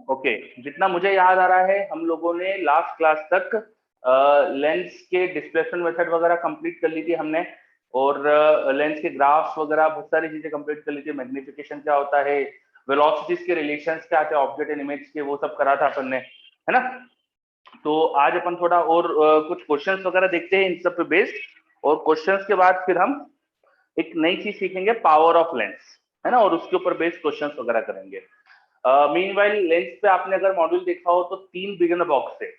Okay, जितना मुझे याद आ रहा है हम लोगों ने लास्ट क्लास तक लेंस के डिस्प्लेसमेंट मेथड वगैरह कंप्लीट कर ली थी हमने, और लेंस के ग्राफ्स वगैरह बहुत सारी चीजें कंप्लीट कर ली थी। मैग्निफिकेशन क्या होता है, वेलोसिटीज के रिलेशंस क्या थे ऑब्जेक्ट एंड इमेज के, वो सब करा था अपन ने, है ना। तो आज अपन थोड़ा और कुछ क्वेश्चंस वगैरह देखते हैं इन सब पे बेस्ड, और क्वेश्चंस के बाद फिर हम एक नई चीज सीखेंगे, पावर ऑफ लेंस, है ना, और उसके ऊपर बेस्ड क्वेश्चंस वगैरह करेंगे। मीनवाइल लेंस पे आपने अगर मॉड्यूल देखा हो तो 3 बिगिनर बॉक्स है,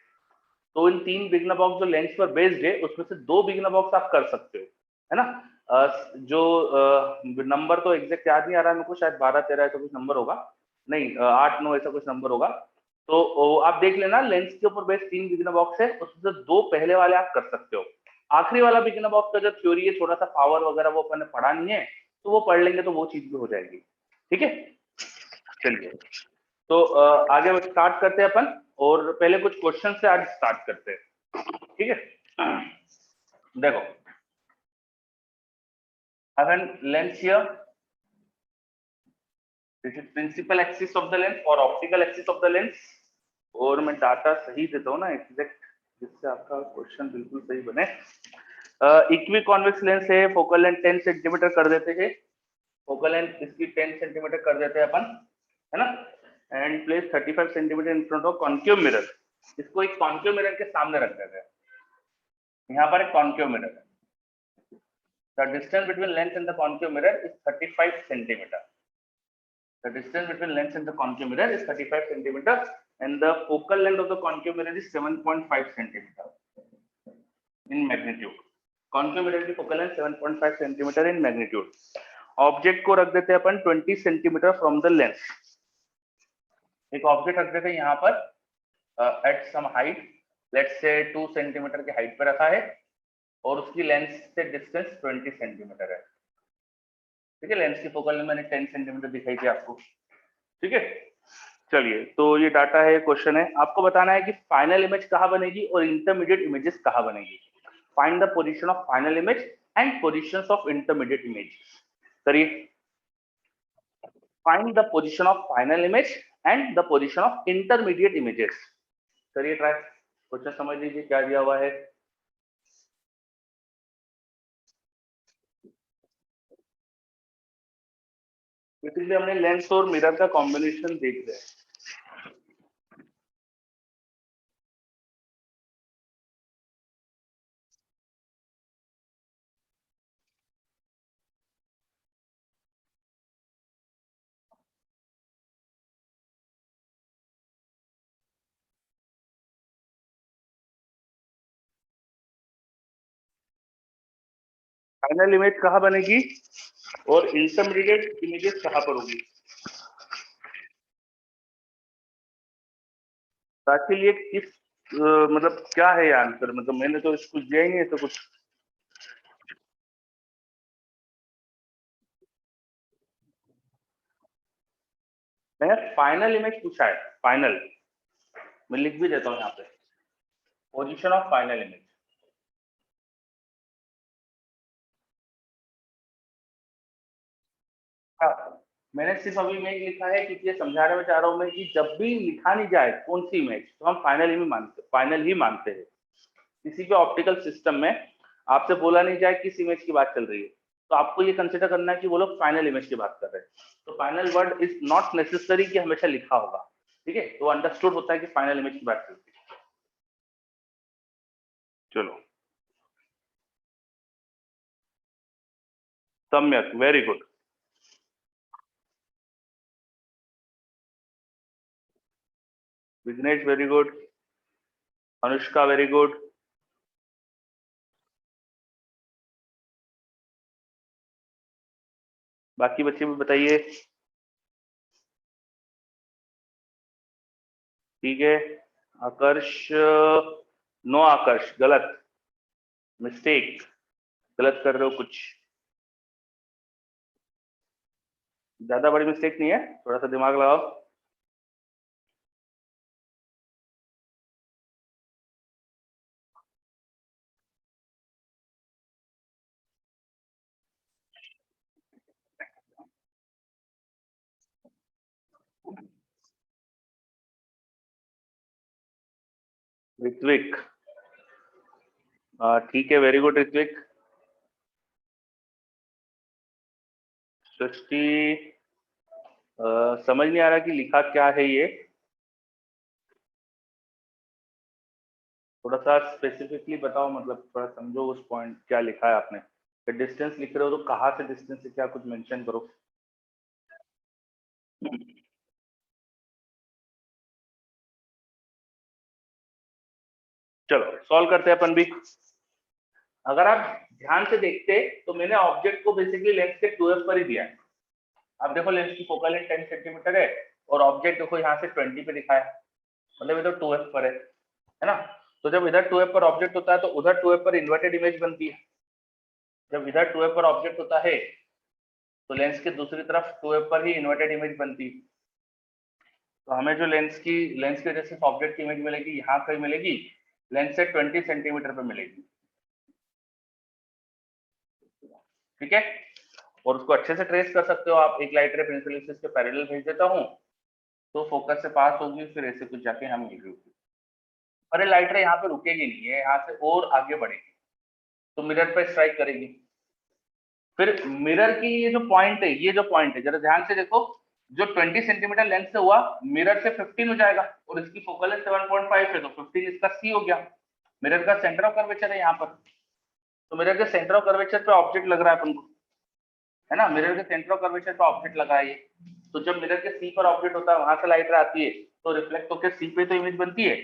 तो इन 3 बिगिनर बॉक्स जो लेंस पर बेस्ड है उसमें से 2 बिगिनर बॉक्स आप कर सकते हो, है ना। जो नंबर तो एग्जैक्ट याद नहीं आ रहा है मेरे को, शायद 12-13 ऐसा कुछ नंबर होगा, नहीं 8-9 ऐसा कुछ नंबर होगा। तो आप देख लेना, लेंस के ऊपर बेस्ड 3 बिगिनर बॉक्स है, उसमें से 2 पहले वाले आप कर सकते हो। आखिरी वाला बिगिनर बॉक्स का जो थ्योरी है, थोड़ा सा पावर वगैरह वो अपन ने पढ़ा नहीं है, तो वो पढ़ लेंगे तो वो चीज भी हो जाएगी। ठीक है, चलिए। तो आगे स्टार्ट करते हैं अपन, और पहले कुछ क्वेश्चन से आज स्टार्ट करते हैं, ठीक है। देखो, अगर lens here, this is principal axis of the lens और optical axis of the lens, और मैं डाटा सही देता हूँ ना एग्जैक्ट, जिससे आपका क्वेश्चन बिल्कुल सही बने। इक्वी कॉन्वेक्स लेंस है, फोकल लेंथ 10 सेंटीमीटर कर देते हैं, फोकल लेंथ इसकी 10 सेंटीमीटर कर देते हैं अपन, है ना। And place 35 centimetre in front of concave mirror, इसको एक कॉन्केव मिरर के सामने रख देते हैं। यहाँ पर एक कॉन्केव मिरर है, the distance between lens and the concave mirror is 35 centimeter. The distance between lens and the concave mirror is 35 centimeter, and the focal length of the concave mirror is 7.5 centimeter in magnitude. Concave mirror की focal length 7.5 centimeter in magnitude. Object को रख देते हैं अपन 20 centimetre from the lens. एक object रख देते हैं यहाँ पर at some height, let's say 2 centimetre की हाइट पे रखा है, और उसकी लेंस से डिस्टेंस 20 सेंटीमीटर है। ठीक है, लेंस की फोकल लेंथ मैंने 10 सेंटीमीटर दिखाई थी आपको, ठीक है। चलिए, तो ये डाटा है, क्वेश्चन है, आपको बताना है कि फाइनल इमेज कहाँ बनेगी और इंटरमीडिएट इमेजेस कहाँ बनेगी। Find the position of final image and positions of intermediate image. करिए, find the position of final image and the position of intermediate images. करिए ट्राई, क्वेश्चन समझ लीजिए क्या दिया हुआ है। बेसिकली हमने लेंस और मिरर का कॉम्बिनेशन देख रहे हैं। फाइनल इमेज कहाँ बनेगी और इंटरमीडिएट इमेजेस कहाँ पर होगी। ताकि ये किस मतलब क्या है ये आंसर, मतलब मैंने तो कुछ दिया ही नहीं है तो कुछ। मैंने फाइनल इमेज पूछा है, फाइनल, मैं लिख भी देता हूँ यहाँ पे, पोजीशन ऑफ फाइनल इमेज। हाँ, मैंने सिर्फ अभी इमेज लिखा है क्योंकि ये समझाने में चाह रहा हूँ मैं कि जब भी लिखा नहीं जाए कौन सी इमेज, तो हम फाइनल ही मानते, फाइनल ही मानते हैं। किसी भी ऑप्टिकल सिस्टम में आपसे बोला नहीं जाए किस इमेज की बात चल रही है, तो आपको ये कंसिडर करना है कि वो लोग फाइनल इमेज की बात कर रहे हैं। तो final word is not necessary कि हमेशा लिखा होगा, ठीक है, तो अंडरस्टूड होता है कि फाइनल इमेज की बात चलती है। चलो, Samyak, very good. Vighnesh very good, Anushka very good. बाकी बच्चे भी बताइए। ठीक है, आकर्ष, नो आकर्ष, गलत, मिस्टेक, गलत कर रहे हो कुछ, ज्यादा बड़ी मिस्टेक नहीं है, थोड़ा सा दिमाग लगाओ। ऋत्विक, ठीक है, वेरी गुड ऋत्विक। सृष्टि, समझ नहीं आ रहा कि लिखा क्या है ये, थोड़ा सा स्पेसिफिकली बताओ, मतलब थोड़ा समझो उस पॉइंट क्या लिखा है आपने। डिस्टेंस लिख रहे हो तो कहाँ से डिस्टेंस से क्या कुछ मेंशन करो। चलो सॉल्व करते हैं अपन भी। अगर आप ध्यान से देखते तो मैंने ऑब्जेक्ट को बेसिकली लेंस के 2f पर ही दिया है। आप देखो लेंस की फोकल लेंथ 10 सेंटीमीटर है और ऑब्जेक्ट देखो यहाँ से 20 पे दिखा है, मतलब इधर 2f पर है ना। तो जब इधर 2f पर ऑब्जेक्ट होता है तो उधर 2f पर इन्वर्टेड इमेज बनती है। जब इधर 2f पर ऑब्जेक्ट होता है तो लेंस के दूसरी तरफ 2f पर ही इन्वर्टेड इमेज बनती है। तो हमें जो लेंस के जैसे ऑब्जेक्ट की इमेज मिलेगी यहाँ कहीं मिलेगी, लेंस से 20 सेंटीमीटर पे मिलेगी, ठीक है। और उसको अच्छे से ट्रेस कर सकते हो आप। एक लाइट रे पेंसिल एक्सिस के पैरेलल भेज देता हूँ तो फोकस से पास होगी, फिर ऐसे कुछ जाके हम मिल होगी। अरे लाइट रे यहाँ पे रुकेगी नहीं, है यहाँ से और आगे बढ़ेगी तो मिरर पे स्ट्राइक करेगी। फिर मिरर की ये जो पॉइंट है, ये जो पॉइंट है जरा ध्यान से देखो, जो 20 सेंटीमीटर लेंथ से हुआ मिरर से 15 हो जाएगा और इसकी फोकल लेंथ 7.5 है तो 15 इसका सी हो गया। मिरर का सेंटर ऑफ कर्वेचर है यहाँ पर, तो मिरर के सेंटर ऑफ कर्वेचर पे ऑब्जेक्ट लग रहा है अपन को, है ना। मिरर के सेंटर ऑफ कर्वेचर पे ऑब्जेक्ट लगा है ये। तो जब मिरर के सी पर ऑब्जेक्ट होता है वहां से लाइट आती है तो रिफ्लेक्ट होकर सी पे तो इमेज बनती है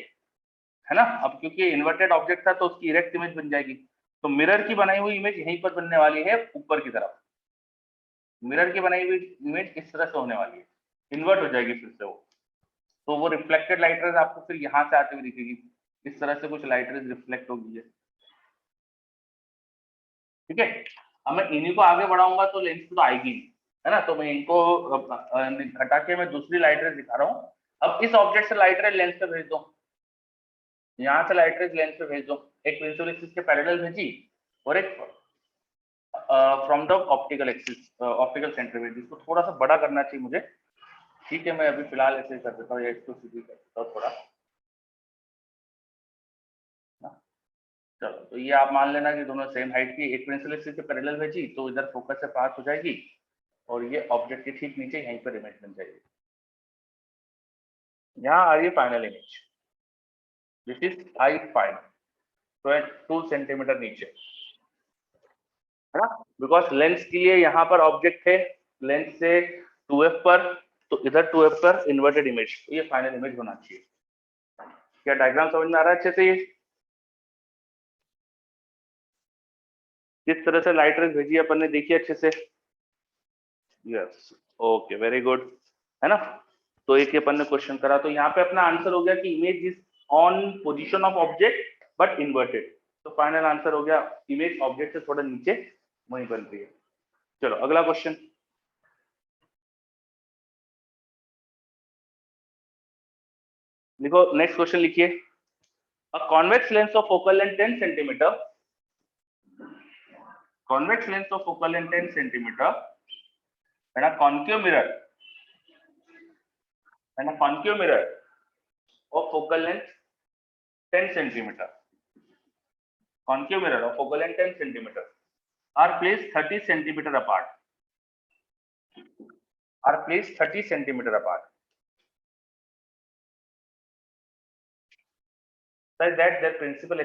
ना। अब क्योंकि इन्वर्टेड ऑब्जेक्ट था तो उसकी इरेक्ट इमेज बन जाएगी। तो मिरर की बनाई हुई इमेज यहीं पर बनने वाली है ऊपर की तरफ। मिरर की बनाई हुई इमेज इस तरह से होने वाली है, इन्वर्ट हो जाएगी फिर से वो। तो वो रिफ्लेक्टेड लाइट रेज आपको फिर यहाँ से आते हुए दिखेगी, इस तरह से कुछ लाइट रेज रिफ्लेक्ट होगी, ठीक है। अब मैं इन्हीं को आगे बढ़ाऊंगा तो लेंस तो आएगी, है ना। तो मैं इनको घटा के मैं दूसरी लाइट रेज दिखा रहा हूँ। अब इस ऑब्जेक्ट से लाइट रेज लेंस पे भेज दो, यहाँ से लाइट रेज लेंस पे भेज दो। एक पेंसिल एक्सिस के पैरेलल भेजी और एक from the optical axis, optical centre भेजी। इसको थोड़ा सा बड़ा करना चाहिए मुझे, ठीक है। मैं अभी फिलहाल ऐसे ही कर देता हूँ या इसको सीधी कर देता हूँ थोड़ा ना। चलो तो ये आप मान लेना कि दोनों सेम हाइट की। एक पेंसिल एक्सिस के पैरेलल भेजी तो इधर फोकस से पास हो जाएगी और ये ऑब्जेक्ट के ठीक नीचे यहीं पर इमेज बन जाएगी। यहाँ आ रही है final image, this is I final 2 centimetre नीचे, है ना। बिकॉज लेंस के लिए यहाँ पर ऑब्जेक्ट है, लेंस से 2f पर, तो इधर 2f पर इन्वर्टेड इमेज, तो ये फाइनल इमेज होना चाहिए। क्या डायग्राम समझ में आ रहा है अच्छे से? ये किस तरह से लाइट रेज भेजी अपन ने देखी अच्छे से? यस, ओके, वेरी गुड, है ना। तो एक अपन ने क्वेश्चन करा तो यहाँ पे अपना आंसर हो गया कि image is on position of object but inverted. तो फाइनल आंसर हो गया इमेज ऑब्जेक्ट से थोड़ा नीचे वहीं बन रही है। चलो अगला क्वेश्चन लिखो, नेक्स्ट क्वेश्चन लिखिए। A convex lens of focal length 10 centimetre, convex lens of focal length 10 centimeter and a concave mirror of focal length 10 centimeter, concave mirror of focal length 10 centimeter are placed 30 centimeter apart, such that their principal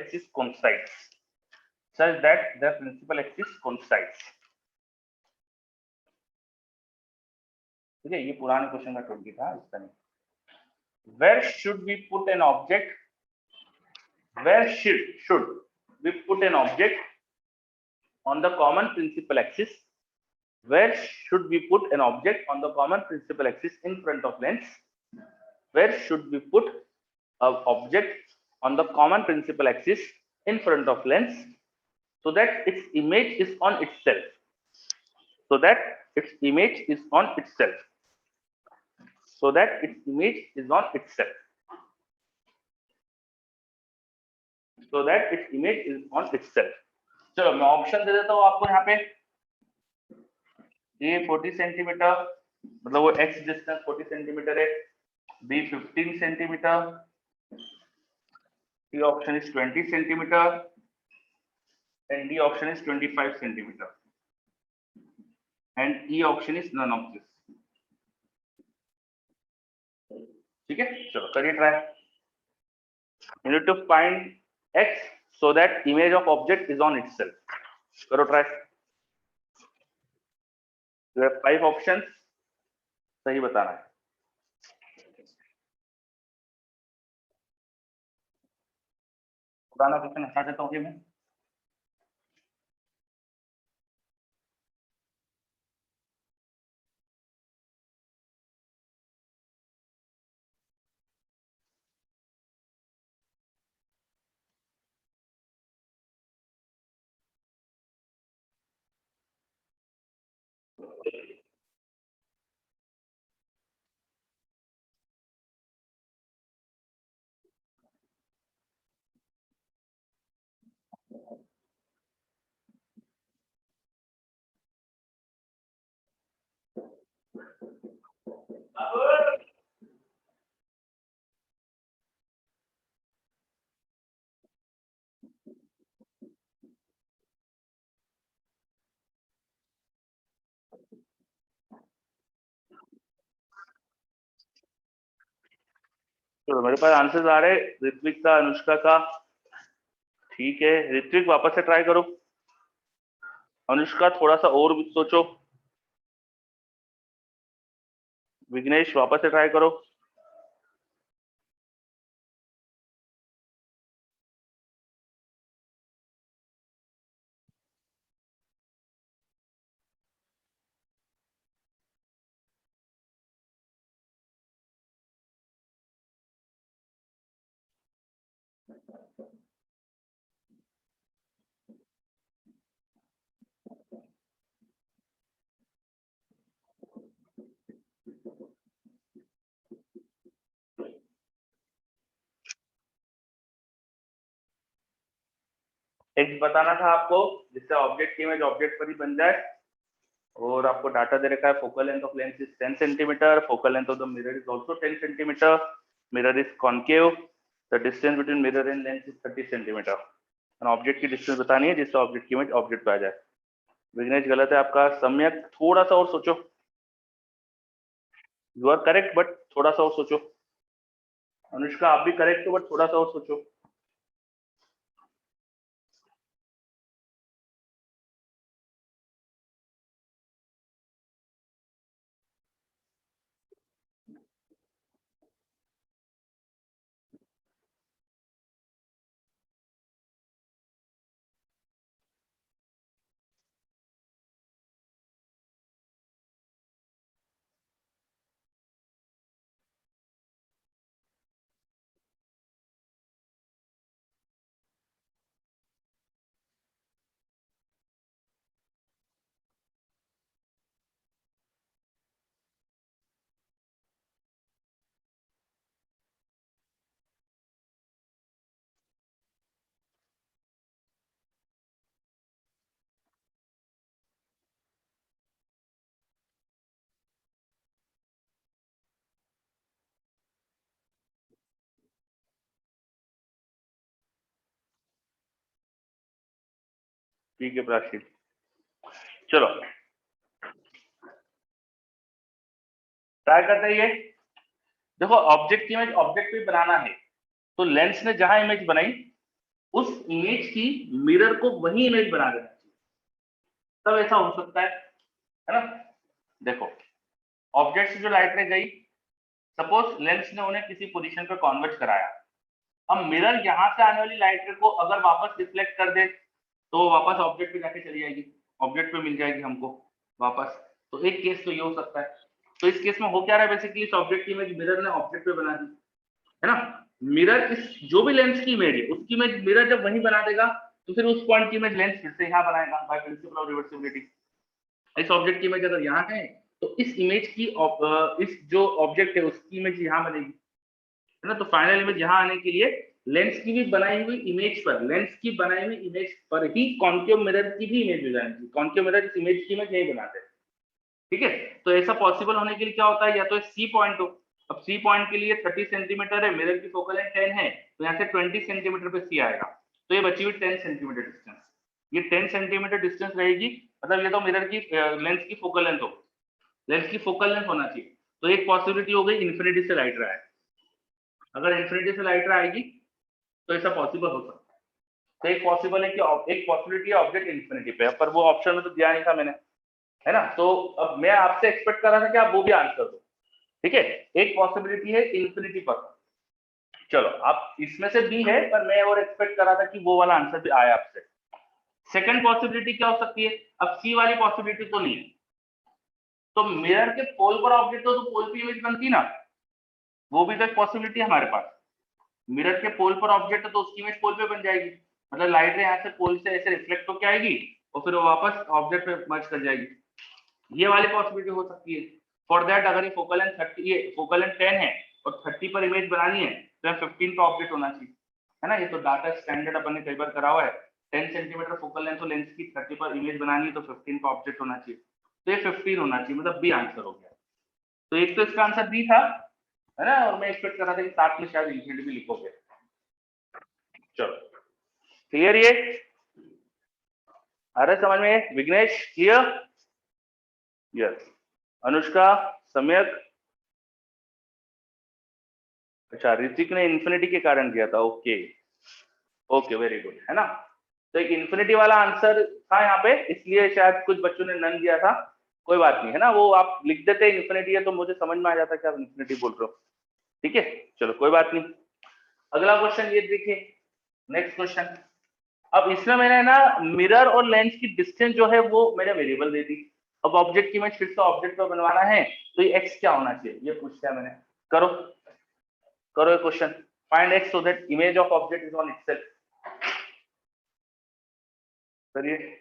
axis coincides, ठीक है। ये पुराने question का 20 था, इसका नहीं। where should we put an object on the common principal axis, where should we put an object on the common principal axis in front of lens, where should we put an object on the common principal axis in front of lens so that its image is on itself, so that its image is on itself, so that its image is on itself, so that its image is on itself। चलो मैं option दे देता हूँ आपको यहाँ पे। ए 40 centimetre, मतलब वो x distance 40 centimetre है, B 15 centimetre, C option is 20 centimeter and D option is 25 centimeter and E option is none of this. ठीक है, चलो करिए try. You need to find X so that image of object is on itself. करो try. You have 5 options. सही बताना है. पुराना question हटा देता हूँ मैं. तो मेरे पास आंसर्स आ रहे. ऋत्विक का, अनुष्का का. ठीक है, ऋत्विक वापस से ट्राई करो. अनुष्का थोड़ा सा और सोचो. विघ्नेश वापस से ट्राई करो. एक्स बताना था आपको, जिससे ऑब्जेक्ट की इमेज ऑब्जेक्ट पर ही बन जाए. और आपको डाटा दे रखा है. Focal length of lens is 10 centimetre. Focal length of the mirror is also 10 centimetre. Mirror is concave. The distance between mirror and lens is 30 centimetre. और ऑब्जेक्ट की डिस्टेंस बतानी है जिससे ऑब्जेक्ट की इमेज ऑब्जेक्ट पे आ जाए. विघ्नेश गलत है आपका. सम्यक थोड़ा सा और सोचो. यू आर करेक्ट बट थोड़ा सा और सोचो. अनुष्का आप भी करेक्ट हो बट थोड़ा सा और सोचो. ठीक है प्राची, चलो ट्राई करते हैं. देखो ऑब्जेक्ट की इमेज ऑब्जेक्ट पे बनाना है तो लेंस ने जहां इमेज बनाई उस इमेज की मिरर को वही इमेज बना देना चाहिए. तब ऐसा हो सकता है ना. देखो ऑब्जेक्ट से जो लाइट रे गई, सपोज लेंस ने उन्हें किसी पोजीशन पे कॉन्वर्ज कराया. अब मिरर यहाँ से आने वाली लाइट रे को अगर वापस रिफ्लेक्ट कर दे तो वापस ऑब्जेक्ट पे जाके चली जाएगी. ऑब्जेक्ट पे मिल जाएगी हमको वापस. तो एक केस तो ये हो सकता है. तो इस केस में हो क्या रहा है, बेसिकली इस ऑब्जेक्ट की इमेज मिरर ने ऑब्जेक्ट पे बना दी है ना. मिरर इस जो भी लेंस की इमेज है उसकी इमेज मिरर जब वहीं बना देगा तो फिर उस पॉइंट की इमेज लेंस फिर से यहाँ बनाएगा बाय प्रिंसिपल ऑफ रिवर्सिबिलिटी. इस ऑब्जेक्ट की इमेज अगर यहाँ है तो इस इमेज की इस जो ऑब्जेक्ट है उसकी इमेज यहाँ बनेगी है ना. तो फाइनल इमेज यहाँ आने के लिए लेंस की भी बनाई हुई इमेज पर, लेंस की बनाई हुई इमेज पर ही कॉन्केव मिरर की भी इमेज हो जाएगी. कॉन्केव मिरर इस इमेज की इमेज नहीं बनाते. ठीक है, तो ऐसा पॉसिबल होने के लिए क्या होता है, या तो सी पॉइंट हो. अब सी पॉइंट के लिए 30 सेंटीमीटर है, मिरर की फोकल लेंथ 10 है, तो यहाँ से 20 सेंटीमीटर पे सी आएगा, तो ये बची हुई 10 सेंटीमीटर डिस्टेंस, ये 10 सेंटीमीटर डिस्टेंस रहेगी, मतलब ये तो मिरर की लेंस की फोकल लेंथ हो, लेंस की फोकल लेंथ होना चाहिए। तो एक पॉसिबिलिटी हो गई इन्फिनिटी से लाइट रहा है, अगर इन्फिनिटी से लाइट आएगी तो ऐसा पॉसिबल हो सकता है। तो एक पॉसिबल है कि एक पॉसिबिलिटी है ऑब्जेक्ट इन्फिनिटी पे, पर वो ऑप्शन में तो दिया नहीं था मैंने, है ना। तो अब मैं आपसे एक्सपेक्ट कर रहा था कि आप वो भी आंसर दो, ठीक है। एक पॉसिबिलिटी है इन्फिनिटी पर, चलो आप इसमें से भी है, पर मैं और एक्सपेक्ट कर रहा था कि वो वाला आंसर भी आया आपसे। सेकंड पॉसिबिलिटी क्या हो सकती है, अब सी वाली पॉसिबिलिटी तो नहीं है, तो मिरर के पोल पर ऑब्जेक्ट हो तो पोल की इमेज बनती ना, वो भी तो एक पॉसिबिलिटी है हमारे पास। मिरर के पोल पर ऑब्जेक्ट है तो उसकी इमेज पोल पे बन जाएगी, मतलब लाइट यहाँ से पोल से ऐसे रिफ्लेक्ट होकर आएगी और फिर वो वापस ऑब्जेक्ट पे मर्ज कर जाएगी, ये वाली पॉसिबिलिटी हो सकती है। फॉर दैट अगर ये फोकल लेंथ 30, ये फोकल लेंथ 10 है और 30 पर इमेज बनानी है तो 15 पर ऑब्जेक्ट होना चाहिए, है ना। ये तो डाटा स्टैंडर्ड अपन ने कई बार करा हुआ है, 10 सेंटीमीटर फोकल लेंथ तो लेंस की 30 पर इमेज बनानी है तो 15 पर ऑब्जेक्ट होना चाहिए, तो ये 15 होना चाहिए, मतलब बी आंसर हो गया। तो एक तो इसका आंसर बी था, है ना, और मैं एक्सपेक्ट कर रहा था कि साथ में शायद इंफिनिटी भी लिखोगे। चलो क्लियर, ये आ रहा है समझ में विघ्नेश, क्लियर? यस। अनुष्का, सम्यक। अच्छा, ऋतिक ने इन्फिनिटी के कारण दिया था, ओके ओके वेरी गुड, है ना। तो एक इन्फिनिटी वाला आंसर था यहाँ पे, इसलिए शायद कुछ बच्चों ने नन दिया था, कोई बात नहीं, है ना, वो आप लिख देते इन्फिनिटी है तो मुझे समझ में आ जाता कि आप इन्फिनिटी बोल रहे हो, ठीक है। चलो कोई बात नहीं, अगला क्वेश्चन ये देखिए, नेक्स्ट क्वेश्चन। अब इसमें मैंने ना मिरर और लेंस की डिस्टेंस जो है वो मैंने वेरिएबल दे दी, अब ऑब्जेक्ट की इमेज फिर से ऑब्जेक्ट पर बनवाना है तो ये एक्स क्या होना चाहिए ये पूछा है मैंने। करो करो ये question, find x so that image of object is on itself. करिए।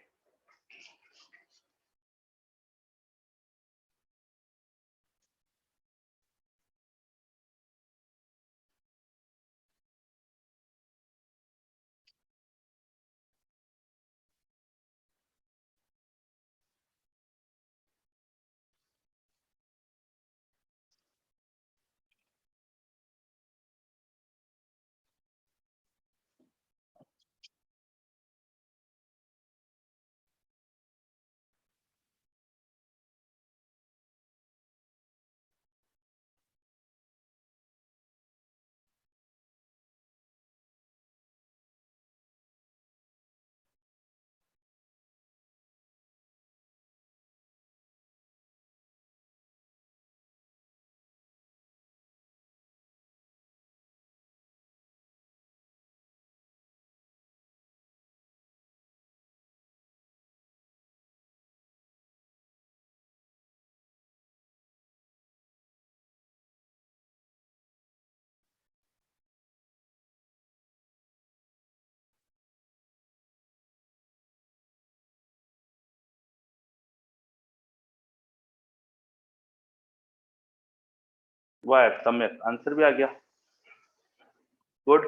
वाह सम्यक, आंसर भी आ गया, गुड।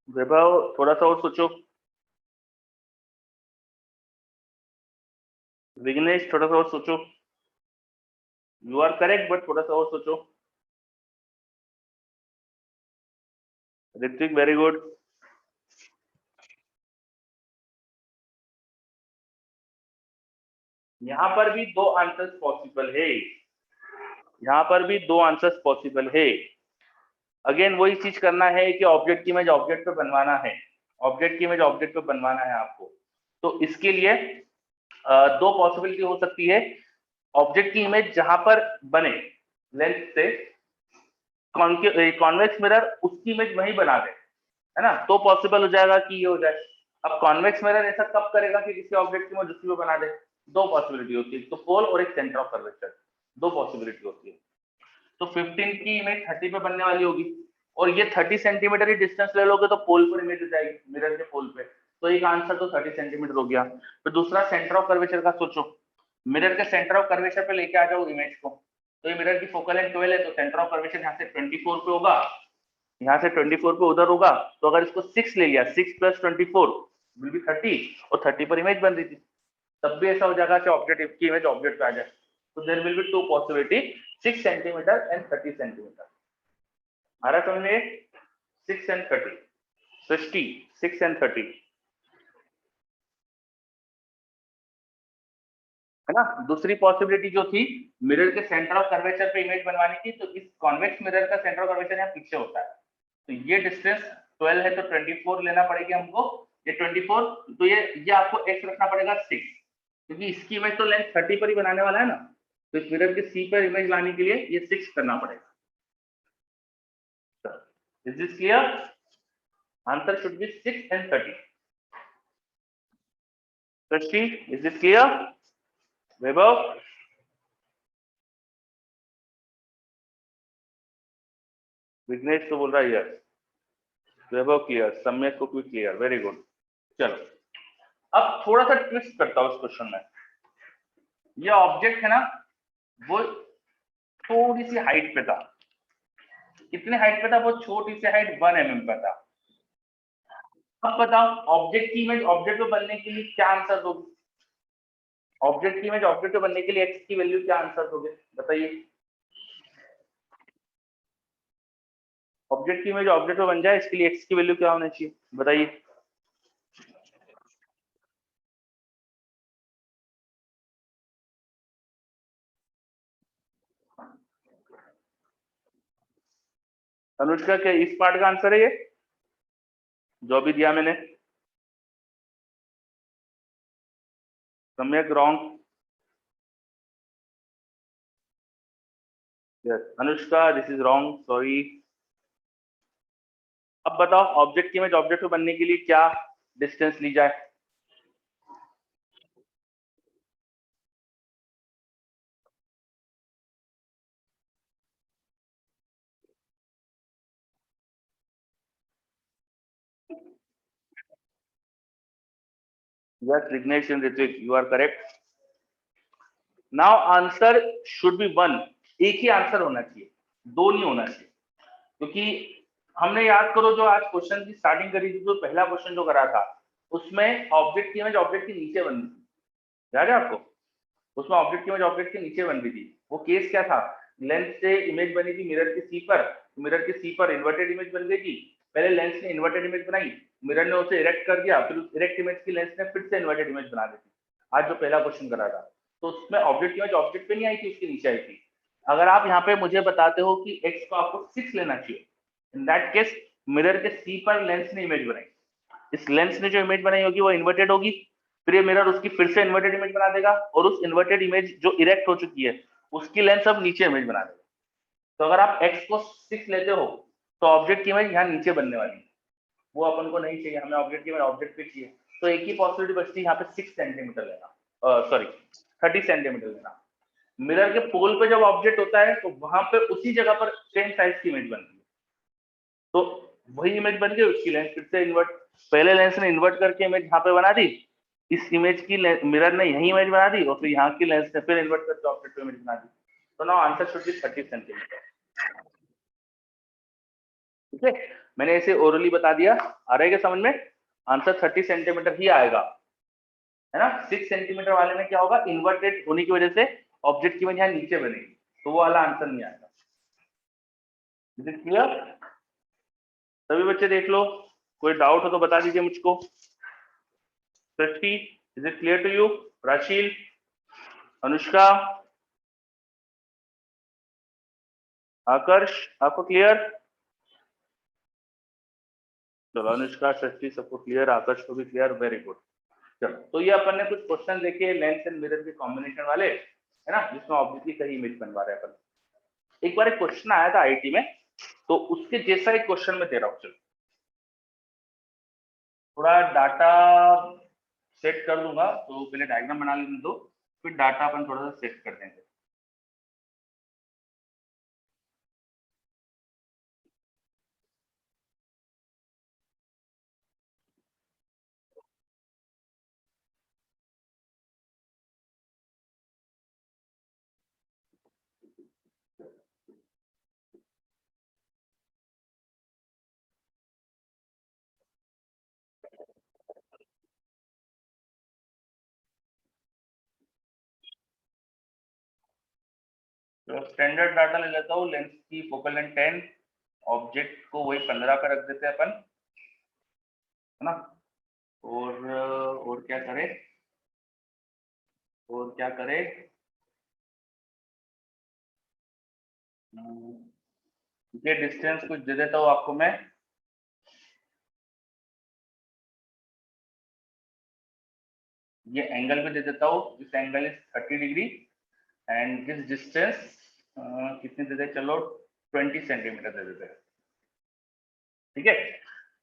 वैभव थोड़ा सा और सोचो, विघ्नेश थोड़ा सा और सोचो, यू आर करेक्ट बट थोड़ा सा और सोचो। Ritvik very good. यहाँ पर भी दो आंसर्स पॉसिबल है, यहाँ पर भी दो आंसर्स पॉसिबल है। अगेन वही चीज करना है कि ऑब्जेक्ट की इमेज ऑब्जेक्ट पे बनवाना है, ऑब्जेक्ट की इमेज ऑब्जेक्ट पे बनवाना है आपको। तो इसके लिए दो पॉसिबिलिटी हो सकती है, ऑब्जेक्ट की इमेज जहां पर बने लेंस से कॉन्वेक्स मिरर उसकी इमेज वहीं बना दे, है ना, तो पॉसिबल हो जाएगा कि ये हो जाए। अब कॉन्वेक्स मिरर ऐसा कब करेगा कि किसी ऑब्जेक्ट की इमेज उसी पे बना दे, दो पॉसिबिलिटी होती है, तो पोल और एक सेंटर ऑफ कर्वेचर, दो पॉसिबिलिटी होती है। तो 15 की इमेज 30 पे बनने वाली होगी, और ये 30 सेंटीमीटर ही डिस्टेंस ले लोगे तो पोल पर इमेज हो जाएगी, मिरर के पोल पे, तो एक आंसर तो 30 सेंटीमीटर हो गया। फिर दूसरा सेंटर ऑफ कर्वेचर का सोचो, मिरर के सेंटर ऑफ कर्वेचर पे लेके आ जाओ इमेज को, तो ये मिरर की फोकल लेंथ 12 है तो सेंटर ऑफ कर्वेचर यहाँ से 24 पे होगा, यहाँ से 24 पे उधर होगा, तो अगर इसको 6 ले लिया, 6 + 24 विल बी 30, और 30 पर इमेज बन रही थी, तब भी ऐसा हो जाएगा कि ऑब्जेक्ट की इमेज ऑब्जेक्ट पे आ जाए, So there will be two possibility, 6 centimeter and 30 centimeter. आ रहा समझ में? 6 and 30. सृष्टि 6 and 30 है ना. दूसरी पॉसिबिलिटी जो थी मिरर के सेंटर ऑफ कर्वेचर पे इमेज बनवाने की, तो इस कॉन्वेक्स मिरर का सेंटर ऑफ कर्वेचर यहाँ पीछे होता है. तो ये डिस्टेंस 12 है तो 24 लेना पड़ेगी हमको. ये 24 तो ये आपको x रखना पड़ेगा 6, क्योंकि इसकी इमेज तो लेंथ 30 पर ही बनाने वाला है ना. तो इस मिरर के C पर इमेज लाने के लिए ये 6 करना पड़ेगा. Is this clear? Answer should be 6 and 30. Srishti, is this clear? Vaibhav, Vighnesh तो बोल रहा है यस. वैभव क्लियर, सम्यक को भी क्लियर, वेरी गुड. चलो अब थोड़ा सा ट्विस्ट करता हूं इस क्वेश्चन में. ये ऑब्जेक्ट है ना, वो थोड़ी सी हाइट पे था. कितने हाइट पे था? वो छोटी सी हाइट 1 mm पे था. अब बताओ ऑब्जेक्ट की इमेज ऑब्जेक्ट पे बनने के लिए क्या आंसर दोगे? ऑब्जेक्ट की इमेज ऑब्जेक्ट पे बनने के लिए x की वैल्यू क्या आंसर दोगे? बताइए. ऑब्जेक्ट की इमेज ऑब्जेक्ट पे बन जाए इसके लिए x की वैल्यू क्या होना चाहिए? बताइए. अनुष्का, क्या इस पार्ट का आंसर है ये जो भी दिया मैंने? सम्यक wrong. Yes Anushka, this is wrong, sorry. अब बताओ ऑब्जेक्ट की इमेज ऑब्जेक्ट पे बनने के लिए क्या डिस्टेंस ली जाए? Yes Vighnesh and Ritvik, you are correct. Now answer should be 1. एक ही आंसर होना चाहिए, दो नहीं होना चाहिए. क्योंकि हमने याद करो जो आज क्वेश्चन की स्टार्टिंग करी थी, जो पहला क्वेश्चन जो करा था उसमें ऑब्जेक्ट की इमेज ऑब्जेक्ट के नीचे बन रही थी. याद है आपको? उसमें ऑब्जेक्ट की इमेज ऑब्जेक्ट के नीचे बन रही थी. वो केस क्या था? लेंस से इमेज बनी थी मिरर के सी पर. मिरर के सी पर इन्वर्टेड इमेज बन गई थी. पहले लेंस ने इन्वर्टेड इमेज बनाई, मिरर ने उसे इरेक्ट कर दिया, फिर उस इरेक्ट इमेज की लेंस ने फिर से इन्वर्टेड इमेज बना दी थी. आज जो पहला क्वेश्चन करा था तो उसमें ऑब्जेक्ट की इमेज ऑब्जेक्ट पे नहीं आई थी, उसके नीचे आई थी. अगर आप यहाँ पे मुझे बताते हो कि x को आपको 6 लेना चाहिए, इन दैट केस मिरर के सी पर लेंस ने इमेज बनाई. इस लेंस ने जो इमेज बनाई होगी वो इन्वर्टेड होगी. फिर ये मिरर उसकी फिर से इन्वर्टेड इमेज बना देगा और उस इन्वर्टेड इमेज जो इरेक्ट हो चुकी है उसकी लेंस अब नीचे इमेज बना देगा. तो अगर आप x को 6 लेते हो तो ऑब्जेक्ट की इमेज यहाँ नीचे बनने वाली है. वो अपन को नहीं चाहिए, हमें ऑब्जेक्ट की इमेज ऑब्जेक्ट पे चाहिए. तो एक ही पॉसिबिलिटी बचती है यहाँ पे 6 सेंटीमीटर लेना, सॉरी 30 सेंटीमीटर लेना. मिरर के पोल पे जब ऑब्जेक्ट होता है तो वहां पे उसी जगह पर सेम साइज की इमेज बनती है. तो वही इमेज बन गई, उसकी लेंस फिर से इन्वर्ट, पहले लेंस ने इन्वर्ट करके इमेज यहाँ पे बना दी, इस इमेज की मिरर ने यही इमेज बना दी और फिर यहाँ की लेंस ने फिर इन्वर्ट करके ऑब्जेक्ट पे इमेज बना दी. तो now answer should B 30 centimetre. ठीक है, मैंने इसे ओरली बता दिया. आ रहा है क्या समझ में? आंसर 30 सेंटीमीटर ही आएगा, है ना. 6 सेंटीमीटर वाले में क्या होगा? इन्वर्टेड होने की वजह से ऑब्जेक्ट की इमेज यहाँ नीचे बनेगी, तो वो वाला आंसर नहीं आएगा. Is it clear? सभी बच्चे देख लो, कोई डाउट हो तो बता दीजिए मुझको. Srishti, is it clear to you? Prachil, Anushka, Akarsh, आपको क्लियर? चलो अनुष्का, सृष्टि सबको क्लियर, आकर्ष को भी क्लियर, वेरी गुड. चलो तो ये अपन ने कुछ क्वेश्चन देखे लेंस एंड मिरर के कॉम्बिनेशन वाले, है ना, जिसमें ऑब्वियसली कहीं इमेज बनवा रहे हैं अपन. एक बार एक क्वेश्चन आया था आईटी में, तो उसके जैसा एक क्वेश्चन में दे रहा हूँ. चलो थोड़ा डाटा सेट कर दूंगा, तो पहले डायग्राम बना लेने दो, फिर डाटा अपन थोड़ा सा सेट कर देंगे. स्टैंडर्ड डाटा ले लेता हूँ, लेंस की फोकल लेंथ 10, ऑब्जेक्ट को वही 15 का रख देते हैं अपन, है ना। और क्या करें, और क्या करें, ये डिस्टेंस कुछ दे देता हूँ आपको मैं, ये एंगल भी दे देता हूँ, this angle is 30 degree and this distance कितनी दे दे, चलो 20 सेंटीमीटर दे देते हैं, ठीक है।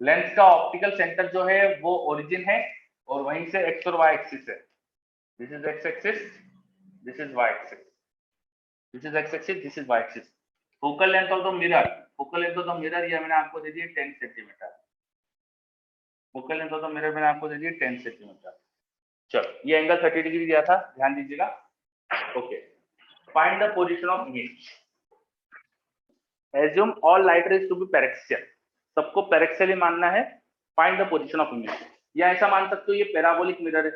लेंस का ऑप्टिकल सेंटर जो है वो ओरिजिन है और वहीं से एक्स और वाई एक्सिस है, this is x axis, this is y axis, this is x axis, this is y axis. Focal length of the mirror, focal length of the mirror ये मैंने आपको दे दिया 10 centimetre, focal length of the mirror मैंने आपको दे दिया 10 centimetre. चलो ये एंगल 30 डिग्री दिया था, ध्यान दीजिएगा। Okay, find the position of image. Assume all light rays to be paraxial, सबको पैरेक्सियल ही मानना है। Find the position of image, या ऐसा मान सकते हो ये पैराबोलिक मिरर है,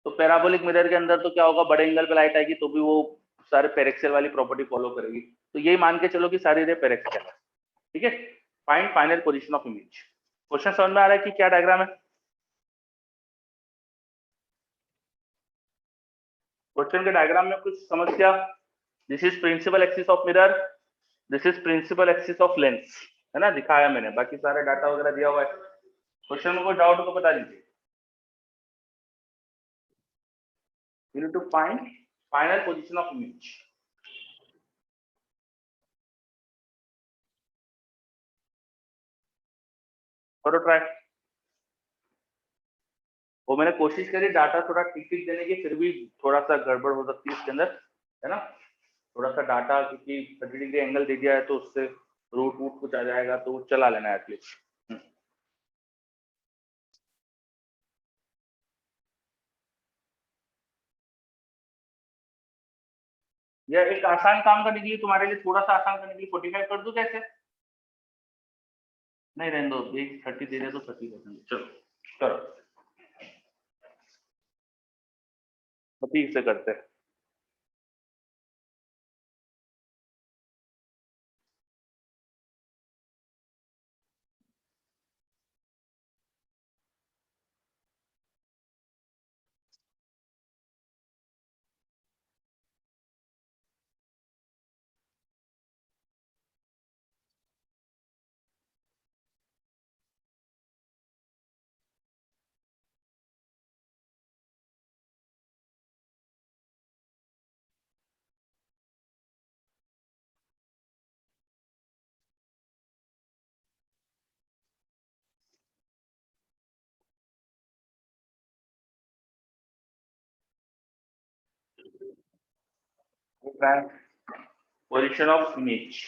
तो पैराबोलिक मिरर के अंदर तो क्या होगा, बड़े एंगल पे लाइट आएगी तो भी वो सारे पैरेक्सियल वाली प्रॉपर्टी फॉलो करेगी, तो यही मान के चलो कि सारी रे पैरेक्सियल है, ठीक है। Find final position of image. Question समझ में आ रहा है कि क्या डायग्राम है? क्वेश्चन के डायग्राम में कुछ समस्या? This is principal axis of mirror, this is principal axis of lens, है ना, दिखाया मैंने, बाकी सारे डाटा वगैरह दिया हुआ है। क्वेश्चन में कोई डाउट हो तो बता दीजिए। You need to find final position of image. करो ट्राई। वो मैंने कोशिश करी डाटा थोड़ा ठीक ठीक देने की, फिर भी थोड़ा सा गड़बड़ हो सकती है इसके अंदर, है ना। थोड़ा सा डाटा क्योंकि 30 डिग्री एंगल दे दिया है तो उससे रूट वूट कुछ आ जाएगा, तो चला लेना है एटलीस्ट। या एक आसान काम करने के लिए, तुम्हारे लिए थोड़ा सा आसान करने के लिए 45 कर दूं कैसे? नहीं रहने दो, 30 दे दे तो 30 कर देंगे, चलो करो, 30 से करते हैं। Position of image.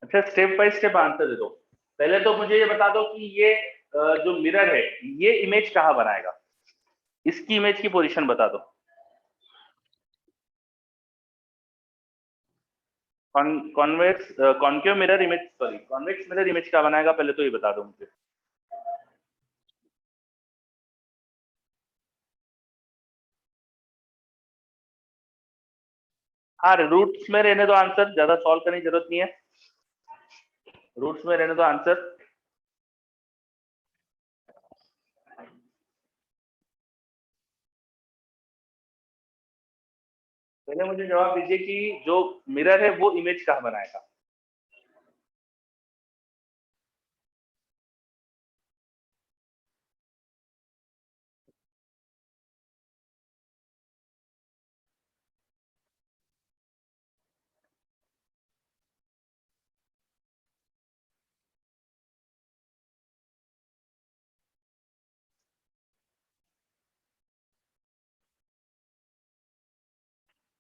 अच्छा, स्टेप बाय स्टेप आंसर दे दो। पहले तो मुझे ये बता दो कि ये जो मिरर है ये इमेज कहाँ बनाएगा, इसकी इमेज की पोजीशन बता दो। Convex concave mirror image, sorry convex mirror image क्या बनाएगा पहले तो ये बता दो मुझे। हाँ रूट्स में रहने दो आंसर, ज्यादा सॉल्व करने की जरूरत नहीं है, रूट्स में रहने दो आंसर। पहले मुझे जवाब दीजिए कि जो मिरर है वो इमेज कहाँ बनाएगा।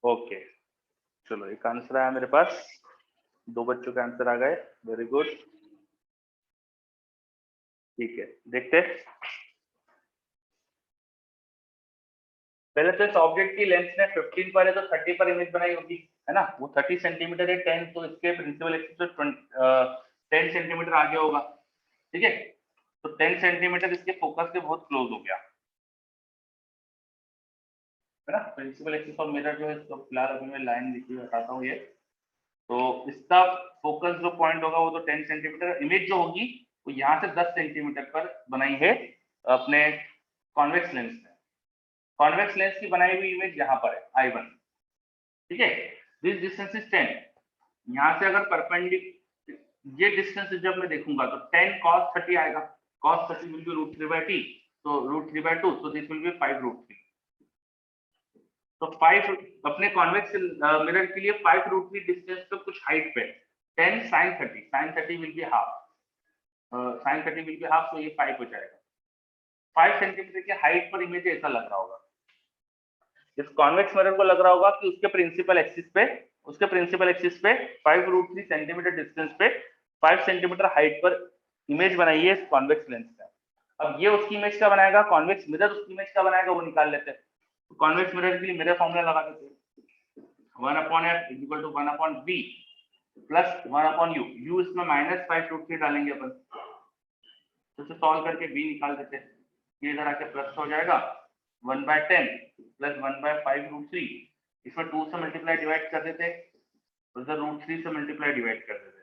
ओके चलो एक आंसर आया मेरे पास, 2 बच्चों के आंसर आ गए, वेरी गुड। ठीक है देखते, पहले तो इस ऑब्जेक्ट की लेंथ ने 15 पर है तो 30 पर इमेज बनाई होगी, है ना, वो 30 सेंटीमीटर है, 10 तो इसके प्रिंसिपल एक्सिस तो 10 सेंटीमीटर आगे होगा, ठीक है, तो 10 सेंटीमीटर इसके फोकस के बहुत क्लोज हो गया, है ना। प्रिंसिपल एक्सिस ऑफ मिरर जो है इसको फिलहाल अभी मैं लाइन लिखी बताता हूँ ये, तो इसका फोकस जो पॉइंट होगा वो तो 10 सेंटीमीटर, इमेज जो होगी वो यहाँ से 10 सेंटीमीटर पर बनाई है अपने कॉन्वेक्स लेंस में, कॉन्वेक्स लेंस की बनाई हुई इमेज यहाँ पर है I1, ठीक है। दिस डिस्टेंस इज 10, यहाँ से अगर परपेंडिकुलर ये डिस्टेंस जब मैं देखूंगा तो 10 cos 30 आएगा, cos 30 विल बी √3/t, तो √3/2, so this will be 5√3, तो 5 अपने कॉन्वेक्स मिरर के लिए 5√3 डिस्टेंस पे कुछ हाइट पे 10 sin 30, sin 30 will be half, sin 30 will be half, तो ये 5 हो जाएगा, 5 सेंटीमीटर की हाइट पर इमेज ऐसा लग रहा होगा, इस कॉन्वेक्स मिरर को लग रहा होगा कि उसके प्रिंसिपल एक्सिस पे 5√3 सेंटीमीटर डिस्टेंस पे 5 सेंटीमीटर हाइट पर इमेज बनाई है इस कॉन्वेक्स लेंस में। अब ये उसकी इमेज का बनाएगा, कॉन्वेक्स मिरर उसकी इमेज का बनाएगा, वो निकाल लेते हैं। तो कॉन्वेक्स मिरर के लिए मिरर फॉर्मूला लगा देते हैं, 1/f equal to 1/v plus 1/u, u इसमें -5√3 डालेंगे अपन, तो इसे सॉल्व करके v निकाल देते हैं, ये इधर आके प्लस हो जाएगा 1/10 प्लस 1/5√3, इसमें 2 से मल्टीप्लाई डिवाइड कर देते, तो इधर √3 से मल्टीप्लाई डिवाइड कर देते,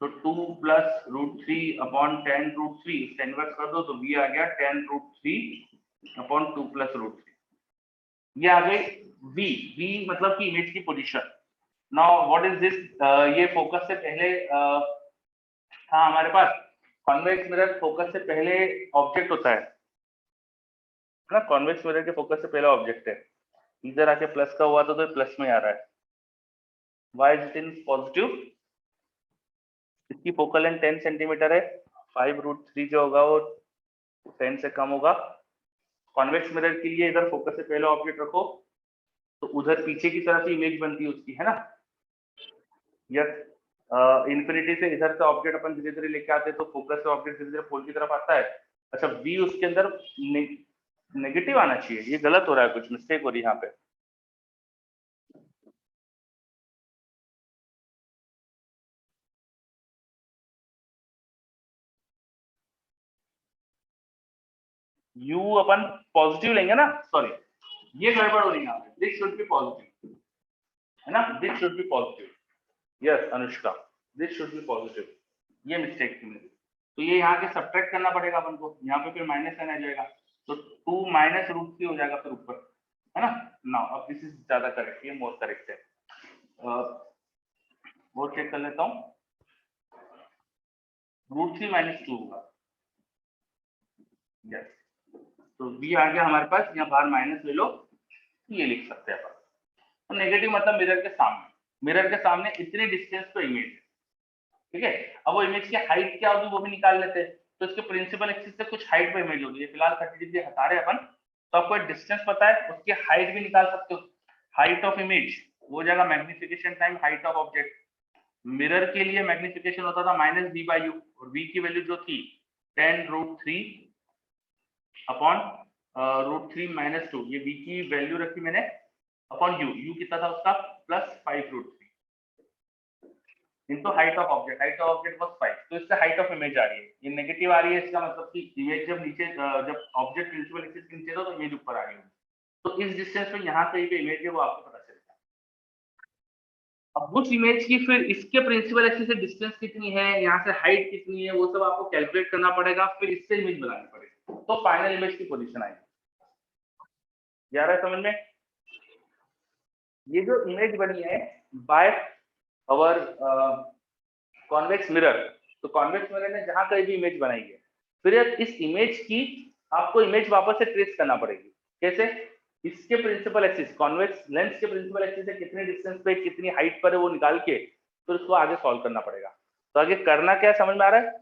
तो 2 प्लस √3/10√3, इसका इनवर्स कर दो तो v आ गया 10√3/2 प्लस √3, ये आ गई v मतलब कि इमेज की position. Now what is this, ये फोकस से पहले था हमारे पास, कॉन्वेक्स मिरर फोकस से पहले ऑब्जेक्ट होता है ना, कॉन्वेक्स मिरर के फोकस से पहला ऑब्जेक्ट है, इधर आके प्लस का हुआ तो ये प्लस में आ रहा है, why is it in positive, इसकी फोकल लेंथ 10 सेंटीमीटर है, 5√3 जो होगा वो 10 से कम होगा, कॉन्वेक्स मिरर के लिए इधर फोकस से पहले ऑब्जेक्ट रखो तो उधर पीछे की तरफ ही इमेज बनती है उसकी, है ना, यस, इन्फिनिटी से इधर से ऑब्जेक्ट अपन धीरे धीरे लेके आते हैं तो फोकस से ऑब्जेक्ट धीरे धीरे पोल की तरफ आता है, अच्छा v उसके अंदर नेगेटिव आना चाहिए, ये गलत हो रहा है, कुछ मिस्टेक हो रही है यहाँ पे, u अपन पॉजिटिव लेंगे ना, सॉरी ये गड़बड़ हो रही है यहाँ पे, दिस शुड बी पॉजिटिव, है ना, this should be positive, yes Anushka, this should be positive, ये मिस्टेक थी मेरी, तो ये यहाँ के सब्ट्रैक्ट करना पड़ेगा अपन को, यहाँ पे फिर -n आ जाएगा, तो 2 -√3 हो जाएगा फिर ऊपर, है ना। नाउ अब दिस इज ज्यादा करेक्ट, ये मोर करेक्ट है, वो चेक कर लेता हूँ, √3 - 2 होगा, यस, तो v आ गया हमारे पास, यहाँ बाहर माइनस ले लो, ये लिख सकते हैं अपन, तो नेगेटिव मतलब मिरर के सामने इतने डिस्टेंस पे इमेज है, ठीक है। अब वो इमेज की हाइट क्या होगी वो भी निकाल लेते हैं, तो इसके प्रिंसिपल एक्सिस से कुछ हाइट पे इमेज होगी, फिलहाल 30 डिग्री हटा रहे हैं अपन, तो आपको डिस्टेंस पता है, उसकी हाइट भी निकाल सकते हो, हाइट ऑफ इमेज वो हो जाएगा magnification time height of object, mirror के लिए मैग्निफिकेशन होता था -v/u, और v की वैल्यू जो थी 10√3 अपॉन √3 - 2, ये v की वैल्यू रखी मैंने अपॉन u कितना था उसका +5√3, into height of object, height of object was 5, तो इससे हाइट ऑफ इमेज आ रही है, ये नेगेटिव आ रही है, इसका मतलब कि इमेज जब नीचे जब ऑब्जेक्ट प्रिंसिपल एक्सिस के नीचे था तो इमेज ऊपर आ गई, तो इस डिस्टेंस पे यहाँ कहीं पे इमेज है वो आपको पता चलेगा। अब उस इमेज की फिर इसके प्रिंसिपल एक्सिस से डिस्टेंस कितनी है, यहाँ से हाइट कितनी है, वो सब आपको कैलकुलेट करना पड़ेगा, फिर इससे इमेज बनानी पड़ेगी, तो फाइनल इमेज की पोजीशन आएगी। जा रहा है समझ में? ये जो इमेज बनी है बाय अवर कॉन्वेक्स मिरर, तो कॉन्वेक्स मिरर ने जहां कहीं भी इमेज बनाई है, फिर इस इमेज की आपको इमेज वापस से ट्रेस करना पड़ेगी। कैसे? इसके प्रिंसिपल एक्सिस, कॉन्वेक्स लेंस के प्रिंसिपल एक्सिस से कितने डिस्टेंस पे कितनी हाइट पर है वो निकाल के फिर उसको आगे सॉल्व करना पड़ेगा। तो आगे करना क्या है समझ में आ रहा है?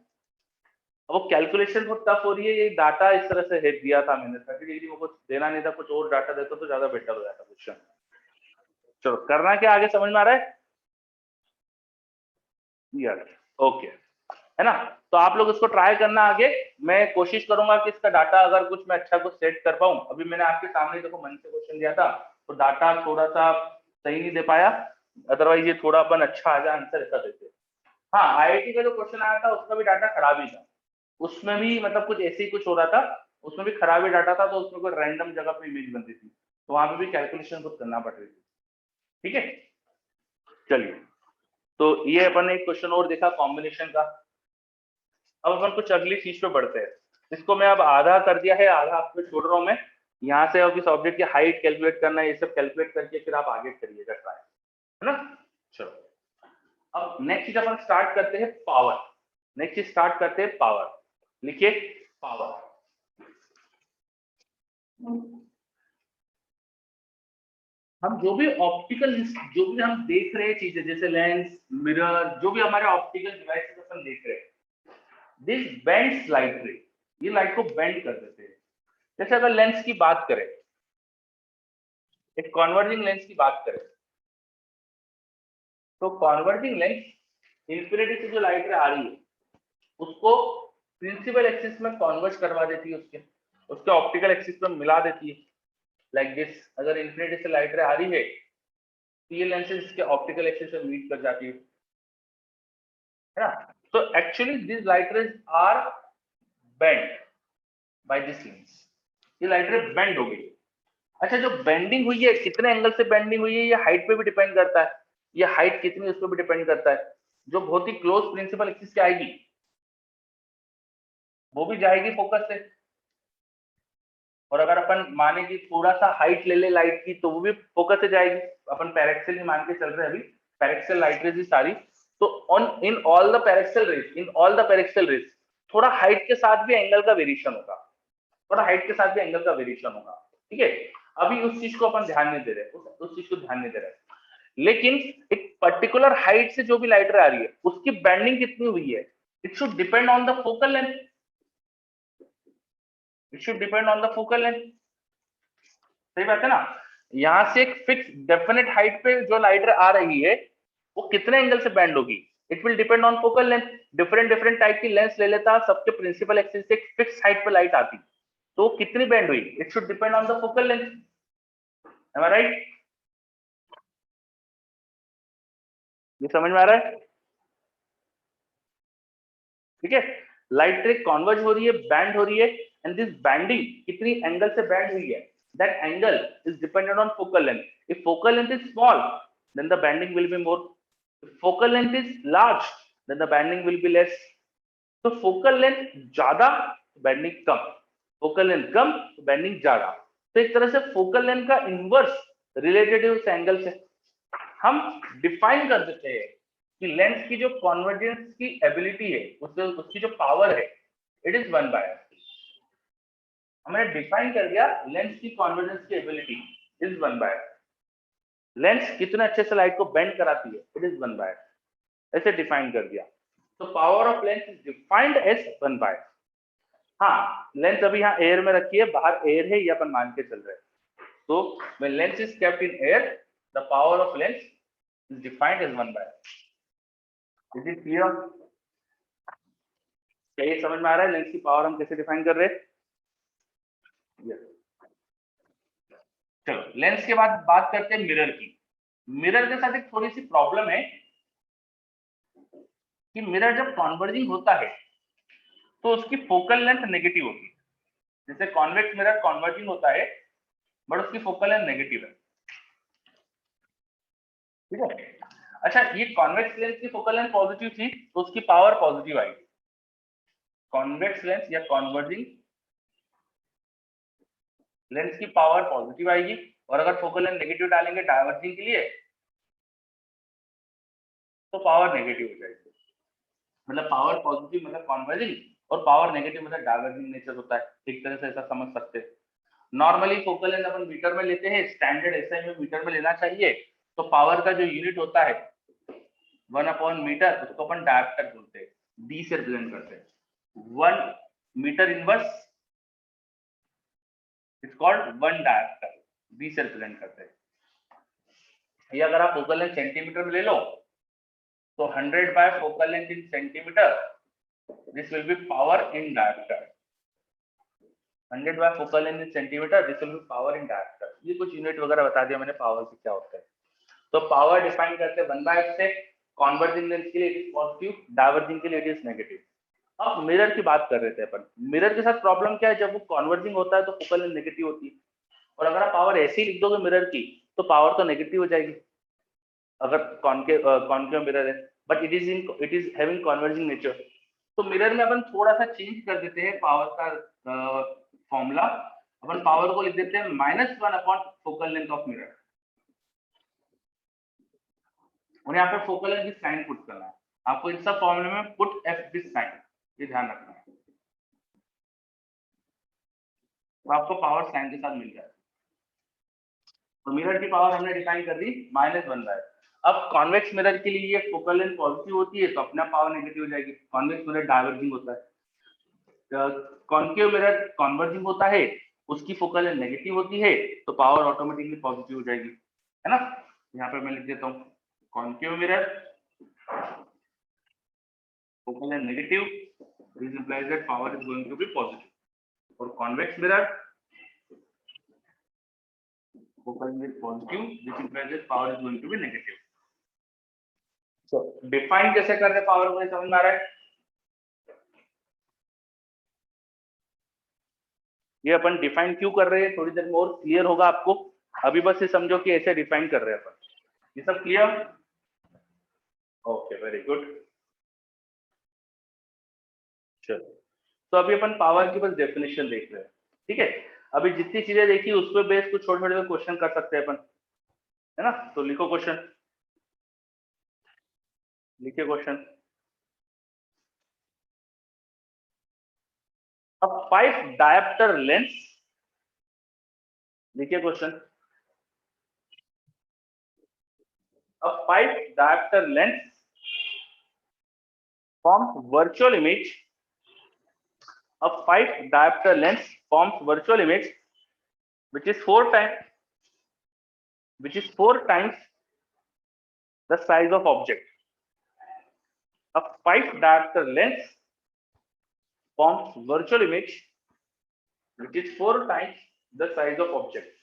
वो कैलकुलेशन बहुत टफ हो रही है, ये डाटा इस तरह से हेड दिया था मैंने, 30 डिग्री में कुछ देना नहीं था, कुछ और डाटा देता तो ज्यादा बेटर हो जाता क्वेश्चन। चलो करना क्या आगे समझ में आ रहा है? यार ओके है ना, तो आप लोग इसको ट्राई करना आगे, मैं कोशिश करूंगा कि इसका डाटा अगर कुछ मैं अच्छा कुछ सेट कर पाऊं। अभी मैंने आपके सामने देखो मन से क्वेश्चन दिया था तो डाटा थोड़ा सा सही नहीं दे पाया, अदरवाइज ये थोड़ा अपन अच्छा आ जाए आंसर ऐसा देते। हाँ आईआईटी का जो क्वेश्चन आया था उसका भी डाटा खराब ही था, उसमें भी मतलब कुछ ऐसे ही कुछ हो रहा था, उसमें भी खराब ही डाटा था, तो उसमें कोई रैंडम जगह पे इमेज बनती थी, तो वहां पे भी कैलकुलेशन खुद करना पड़ रही थी। ठीक है चलिए, तो ये अपन ने एक क्वेश्चन और देखा कॉम्बिनेशन का। अब अपन कुछ अगली चीज पे बढ़ते हैं, इसको मैं अब आधा कर दिया है, आधा आपको छोड़ रहा हूँ मैं, यहाँ से अब इस ऑब्जेक्ट की हाइट कैलकुलेट करना है, ये सब कैलकुलेट करके फिर आप आगे करिएगा ट्राई, है ना। चलो अब नेक्स्ट चीज अपन स्टार्ट करते हैं पावर, नेक्स्ट चीज स्टार्ट करते हैं पावर, लिखिए पावर। हम जो भी ऑप्टिकल जो भी हम देख रहे हैं चीजें जैसे लेंस मिरर, जो भी हमारे ऑप्टिकल डिवाइसेस अपन देख रहे हैं, दिस बेंड्स लाइट रे, ये लाइट को बेंड कर देते हैं। जैसे अगर लेंस की बात करें, एक कॉन्वर्जिंग लेंस की बात करें, तो कॉन्वर्जिंग लेंस इंफिनिटी से जो लाइट रे आ रही है उसको प्रिंसिपल एक्सिस में कॉन्वर्ज करवा देती है, उसके उसके ऑप्टिकल एक्सिस में मिला देती है लाइक दिस। अगर इंफिनिटी से लाइट रे आ रही है तो ये लेंसेज इसके ऑप्टिकल एक्सिस में मीट कर जाती है ना। तो actually this light rays are bend by this lens, ये लाइट रे बेंड हो गई। अच्छा जो बेंडिंग हुई है कितने एंगल से बेंडिंग हुई है ये हाइट पे भी डिपेंड करता है, ये हाइट कितनी उस पर भी डिपेंड करता है। जो बहुत ही क्लोज प्रिंसिपल एक्सिस से आएगी वो भी जाएगी फोकस से, और अगर अपन माने कि थोड़ा सा हाइट ले ले लाइट की तो वो भी फोकस से जाएगी। अपन पैरेक्सल ही मान के चल रहे हैं अभी, पैरेक्सल लाइट रेज ही सारी, तो on in all the paraxial rays, in all the paraxial rays थोड़ा हाइट के साथ भी एंगल का वेरिएशन होगा, थोड़ा हाइट के साथ भी एंगल का वेरिएशन होगा। ठीक है अभी उस चीज को अपन ध्यान नहीं दे रहे, उस चीज को ध्यान नहीं दे रहे, लेकिन एक पर्टिकुलर हाइट से जो भी लाइट रे आ रही है उसकी बेंडिंग कितनी हुई है, it should depend on the focal length, it should depend on the focal length. सही बात है ना, यहाँ से एक फिक्स डेफिनेट हाइट पे जो लाइट रे आ रही है वो कितने एंगल से बैंड होगी, it will depend on focal length. Different different type की लेंस ले लेता, सबके प्रिंसिपल एक्सिस से एक फिक्स हाइट पे लाइट आती, तो कितनी बैंड हुई, it should depend on the focal length. Am I right? ये समझ में आ रहा है? ठीक है लाइट रे कॉन्वर्ज हो रही है, बैंड हो रही है, एंड दिस बैंडिंग कितनी एंगल से बैंड हुई है, that angle is dependent on focal length. If focal length is small then the bending will be more, if focal length is large then the bending will be less। तो focal length ज्यादा bending कम, focal length कम bending ज्यादा, तो एक तरह से focal length का inverse related है उस एंगल से। हम डिफाइन कर देते हैं कि लेंस की जो कॉन्वर्जेंस की एबिलिटी है उससे उसकी जो पावर है इट इज 1/, हमने डिफाइन कर दिया लेंस की कॉन्वर्जेंस की एबिलिटी इज 1/, लेंस कितने अच्छे से लाइट को बेंड कराती है इट इज 1/, ऐसे डिफाइन कर दिया। तो power of lens is defined as 1/। हाँ लेंस अभी यहाँ एयर में रखी है, बाहर एयर है ये अपन मान के चल रहे हैं, तो when lens is kept in air the power of lens is defined as 1/। Is it clear? क्या ये समझ में आ रहा है लेंस की पावर हम कैसे डिफाइन कर रहे हैं? yes. चलो लेंस के बाद बात करते हैं मिरर की। मिरर के साथ एक थोड़ी सी प्रॉब्लम है, कि मिरर जब कॉन्वर्जिंग होता है तो उसकी फोकल लेंथ नेगेटिव होती है। जैसे कॉन्वेक्स मिरर कॉन्वर्जिंग होता है बट उसकी फोकल लेंथ नेगेटिव है, ठीक है। अच्छा, ये कॉन्वेक्स लेंस की फोकल लेंथ पॉजिटिव थी तो उसकी पावर पॉजिटिव आएगी। कॉन्वेक्स लेंस या कॉन्वर्जिंग लेंस की पावर पॉजिटिव आएगी, और अगर फोकल लेंथ नेगेटिव डालेंगे डायवर्जिंग के लिए तो पावर नेगेटिव हो जाएगी। मतलब पावर पॉजिटिव मतलब कॉन्वर्जिंग और पावर नेगेटिव मतलब डायवर्जिंग नेचर होता है। एक तरह से ऐसा समझ सकते हैं। नॉर्मली फोकल लेंथ अपन मीटर में लेते हैं, स्टैंडर्ड एसआई में मीटर में लेना चाहिए। तो पावर का जो यूनिट होता है 1/मीटर, उसको अपन डायप्टर बोलते हैं, डी से रिप्रेजेंट करते हैं। 1 metre inverse it's called 1 dioptre, D से रिप्रेजेंट करते हैं। ये अगर आप फोकल लेंथ सेंटीमीटर में ले लो तो 100 bye focal length in centimetre, this will be power in dioptre. 100 bye focal length in centimetre, this will be power in dioptre. ये कुछ यूनिट वगैरह बता दिया मैंने पावर की क्या होता है। तो पावर डिफाइन करते हैं 1/f से। कॉन्वर्जिंग लेंस के लिए इट इज पॉजिटिव, डायवर्जिंग के लिए इट इज नेगेटिव। अब मिरर की बात कर रहे थे अपन। मिरर के साथ प्रॉब्लम क्या है, जब वो कॉन्वर्जिंग होता है तो फोकल लेंथ नेगेटिव होती है, और अगर आप पावर ऐसे ही लिख दोगे मिरर की तो पावर तो नेगेटिव हो जाएगी अगर कॉन्केव मिरर है, but it is having converging nature. तो मिरर में अपन थोड़ा सा चेंज कर देते हैं पावर का फॉर्मूला। अपन पावर को लिख देते हैं -1 upon focal length of mirror, और यहाँ पे फोकल लेंथ की साइन पुट करना है आपको। इन सब फॉर्मूले में पुट एफ दिस साइन, ये ध्यान रखना है, तो आपको पावर साइन के साथ मिल जाएगा। तो मिरर की पावर हमने डिफाइन कर दी -1/। अब कॉन्वेक्स मिरर के लिए ये फोकल लेंथ पॉजिटिव होती है तो अपना पावर नेगेटिव हो जाएगी। कॉन्वेक्स मिरर डाइवर्जिंग होता है। कॉन्केव मिरर कॉन्वर्जिंग होता है, उसकी फोकल लेंथ नेगेटिव होती है तो पावर ऑटोमेटिकली पॉजिटिव हो जाएगी, है ना। यहाँ पे मैं लिख देता हूँ concave mirror focal length negative, this implies that power is going to be positive. For convex mirror, focal length positive, this implies that power is going to be negative. So define कैसे कर रहे power को, समझ में आ रहा है। ये अपन डिफाइन क्यों कर रहे हैं थोड़ी देर में और क्लियर होगा आपको। अभी बस ये समझो कि ऐसे डिफाइन कर रहे हैं अपन। ये सब क्लियर? Okay, very good. चलो, तो अभी अपन पावर की बस डेफिनेशन देख रहे हैं, ठीक है। अभी जितनी चीजें देखी उस पर बेस कुछ छोटे छोटे क्वेश्चन कर सकते हैं अपन, है ना। तो लिखो क्वेश्चन, लिखिए क्वेश्चन। A 5 diopter lens, देखिए question. A 5 diopter lens forms virtual image. A 5 diopter lens forms virtual image which is 4 times the size of object. A 5 diopter lens forms virtual image which is 4 times the size of object.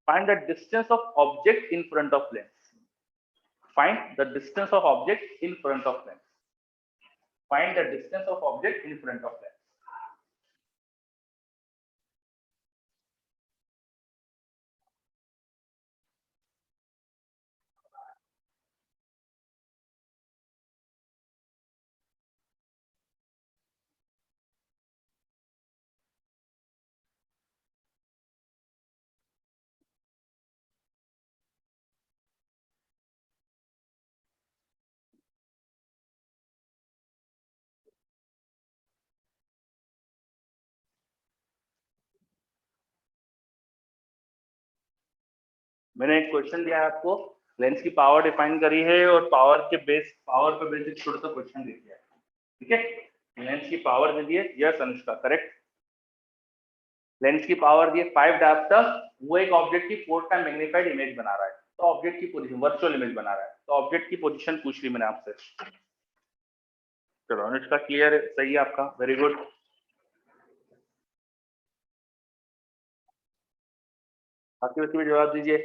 Find the distance of object in front of lens. Find the distance of object in front of lens. Find the distance of object in front of lens. मैंने एक question दिया है आपको, lens की power define करी है और power पे बेस एक छोटा सा क्वेश्चन दे दिया है, ठीक है। लेंस की पावर दे दी है, यस अनुष्का करेक्ट। लेंस की पावर दी है 5 डायप्टर, वो एक ऑब्जेक्ट की 4 टाइम मैग्नीफाइड इमेज बना रहा है, तो ऑब्जेक्ट की पोजीशन वर्चुअल इमेज बना रहा है, तो ऑब्जेक्ट की पोजीशन पूछ ली मैंने आपसे। चलो अनुष्का क्लियर है, सही है आपका, वेरी गुड। बाकी बच्चे भी जवाब दीजिए।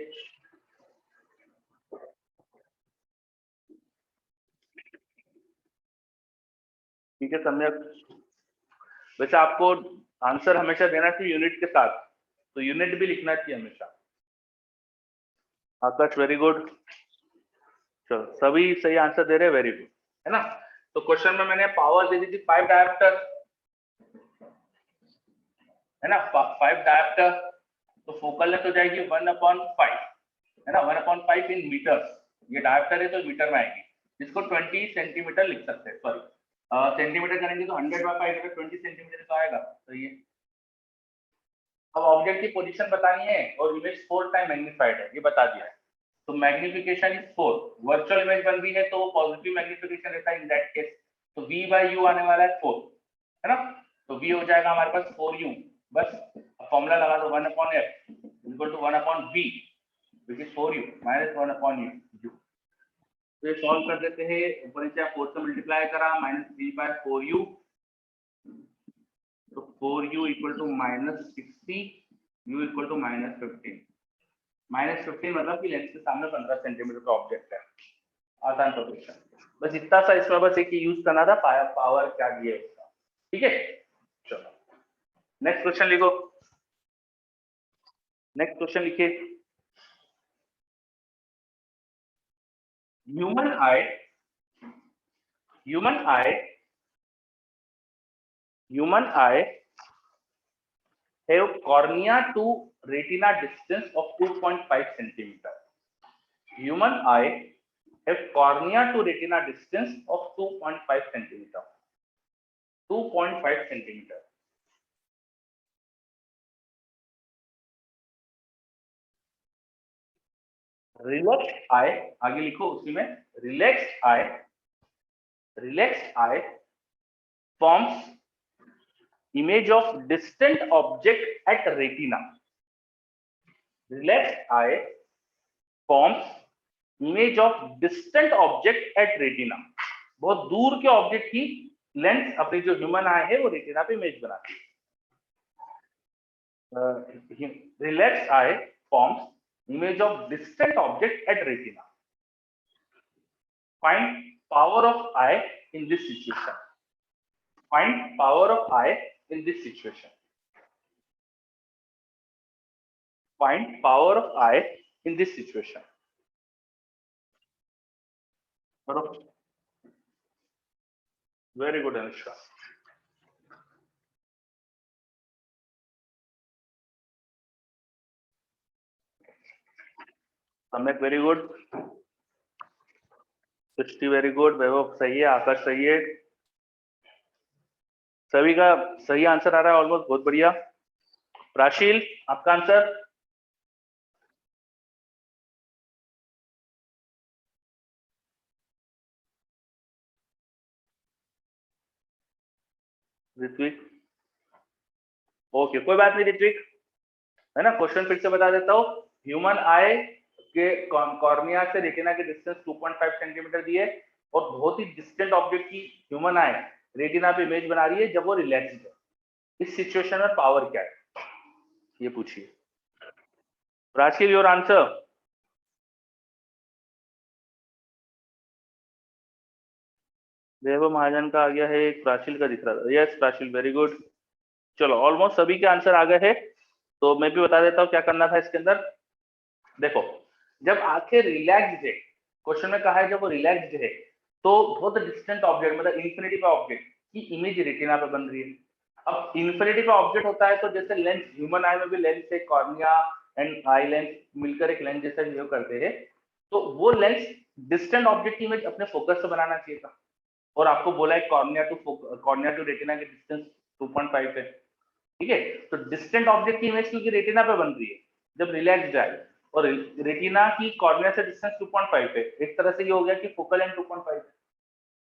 ठीक है, सम्यक। वैसे आपको आंसर हमेशा देना चाहिए यूनिट के साथ, तो यूनिट भी लिखना चाहिए हमेशा। आकाश वेरी गुड, चलो सभी सही आंसर दे रहे हैं, वेरी गुड, है ना। तो क्वेश्चन में मैंने पावर दे दी थी 5 डायोप्टर, है ना, 5 डायोप्टर, तो फोकल लेंथ हो जाएगी 1/5, है ना, 1/5 इन मीटर्स। ये डायोप्टर है तो मीटर में आएगी, इसको 20 सेंटीमीटर लिख सकते हैं, सॉरी सेंटीमीटर करेंगे तो 100/5 20 सेंटीमीटर तो आएगा, तो ये। अब ऑब्जेक्ट की पोजीशन बतानी है और इमेज 4 टाइम मैग्नीफाइड है, ये बता दिया है, तो मैग्निफिकेशन इज 4। वर्चुअल इमेज बन रही है तो पॉजिटिव मैग्निफिकेशन रहता है इन दैट केस, तो v/u आने वाला है 4, है ना, तो v हो जाएगा हमारे पास 4u, बस फॉर्मूला लगा दो 1/f equal to 1/v which is 4u minus 1/u। तो ये सॉल्व कर देते हैं, ऊपर नीचे 4 से मल्टीप्लाई करा -3/4u, तो 4u equal to -60, u equal to -15। -15 मतलब कि लेंस के सामने 15 सेंटीमीटर का ऑब्जेक्ट है, आसान प्रोपोर्शन। बस इतना सा इसमें बस एक यूज करना था, पावर क्या दिए उसका, ठीक है। चलो नेक्स्ट क्वेश्चन लिखो, नेक्स्ट क्वेश्चन लिखिए। Human I, human I, human I have cornea to retina distance of 2.5 centimeter. Human eye have cornea to retina distance of 2.5 centimeter. 2.5 centimeter. Relaxed eye, आगे लिखो उसी में, relaxed eye, relaxed eye forms image of distant object at retina. Relaxed eye forms image of distant object at retina. बहुत दूर के object की lens अपनी जो ह्यूमन आई है वो रेटिना पे इमेज बनाती है। Relax I forms image of distant object at retina. Find power of I in this situation. Find power of I in this situation. Find power of I in this situation. Very good Anushka. सम्यक very good. सृष्टि very good. वैभव सही है। आकाश सही है। सभी का सही answer आ रहा है ऑलमोस्ट, बहुत बढ़िया। प्राशील आपका आंसर? ऋत्विक ओके, कोई बात नहीं ऋत्विक, है ना। क्वेश्चन फिर से बता देता हूँ। ह्यूमन आई के कॉर्निया से रेटिना के डिस्टेंस 2.5 सेंटीमीटर दिए और बहुत ही डिस्टेंट ऑब्जेक्ट की ह्यूमन आई रेटिना पे इमेज बना रही है जब वो रिलैक्स है। इस सिचुएशन में पावर क्या है ये पूछिए। प्राचील योर आंसर? वैभव महाजन का आ गया है, एक प्राचील का दिख रहा था। Yes Prachil very good. चलो ऑलमोस्ट सभी के आंसर आ गए हैं, तो मैं भी बता देता हूँ क्या करना था इसके अंदर। देखो जब आंखें रिलैक्स्ड है, क्वेश्चन में कहा है जब वो रिलैक्स्ड है तो बहुत डिस्टेंट ऑब्जेक्ट मतलब इन्फिनिटी पे ऑब्जेक्ट की इमेज रेटिना पे बन रही है। अब इन्फिनिटी पे ऑब्जेक्ट होता है तो जैसे लेंस, ह्यूमन आई में भी लेंस है, कॉर्निया एंड आई लेंस मिलकर एक लेंस जैसा बिहेव करते हैं, तो वो लेंस डिस्टेंट ऑब्जेक्ट की इमेज अपने फोकस से बनाना चाहिए था, और आपको बोला है कॉर्निया टू रेटिना की डिस्टेंस 2.5 है, ठीक है। तो डिस्टेंट ऑब्जेक्ट की इमेज क्योंकि रेटिना पे बन रही है जब रिलैक्स्ड है, और रेटिना की कॉर्निया से डिस्टेंस 2.5 है, एक तरह से ये हो गया कि फोकल लेंथ 2.5 है।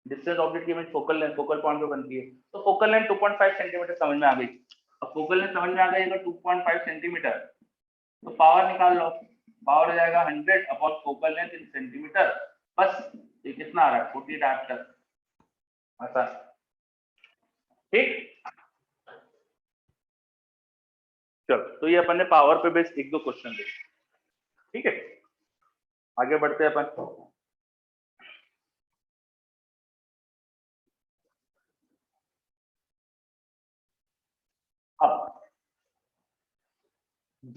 डिस्टेंस ऑब्जेक्ट की image focal length, focal point पे बनती है, तो फोकल लेंथ 2.5 सेंटीमीटर समझ में आ गई। अब फोकल लेंथ समझ में आ गई तो 2.5 सेंटीमीटर, तो पावर निकाल लो। पावर हो जाएगा 100 upon focal length in centimetre, बस ये कितना आ रहा है 40 डायोप्टर। आसान, ठीक। चलो तो ये अपन ने पावर पे बेस्ड एक दो क्वेश्चन देखे, ठीक है। आगे बढ़ते हैं अपन।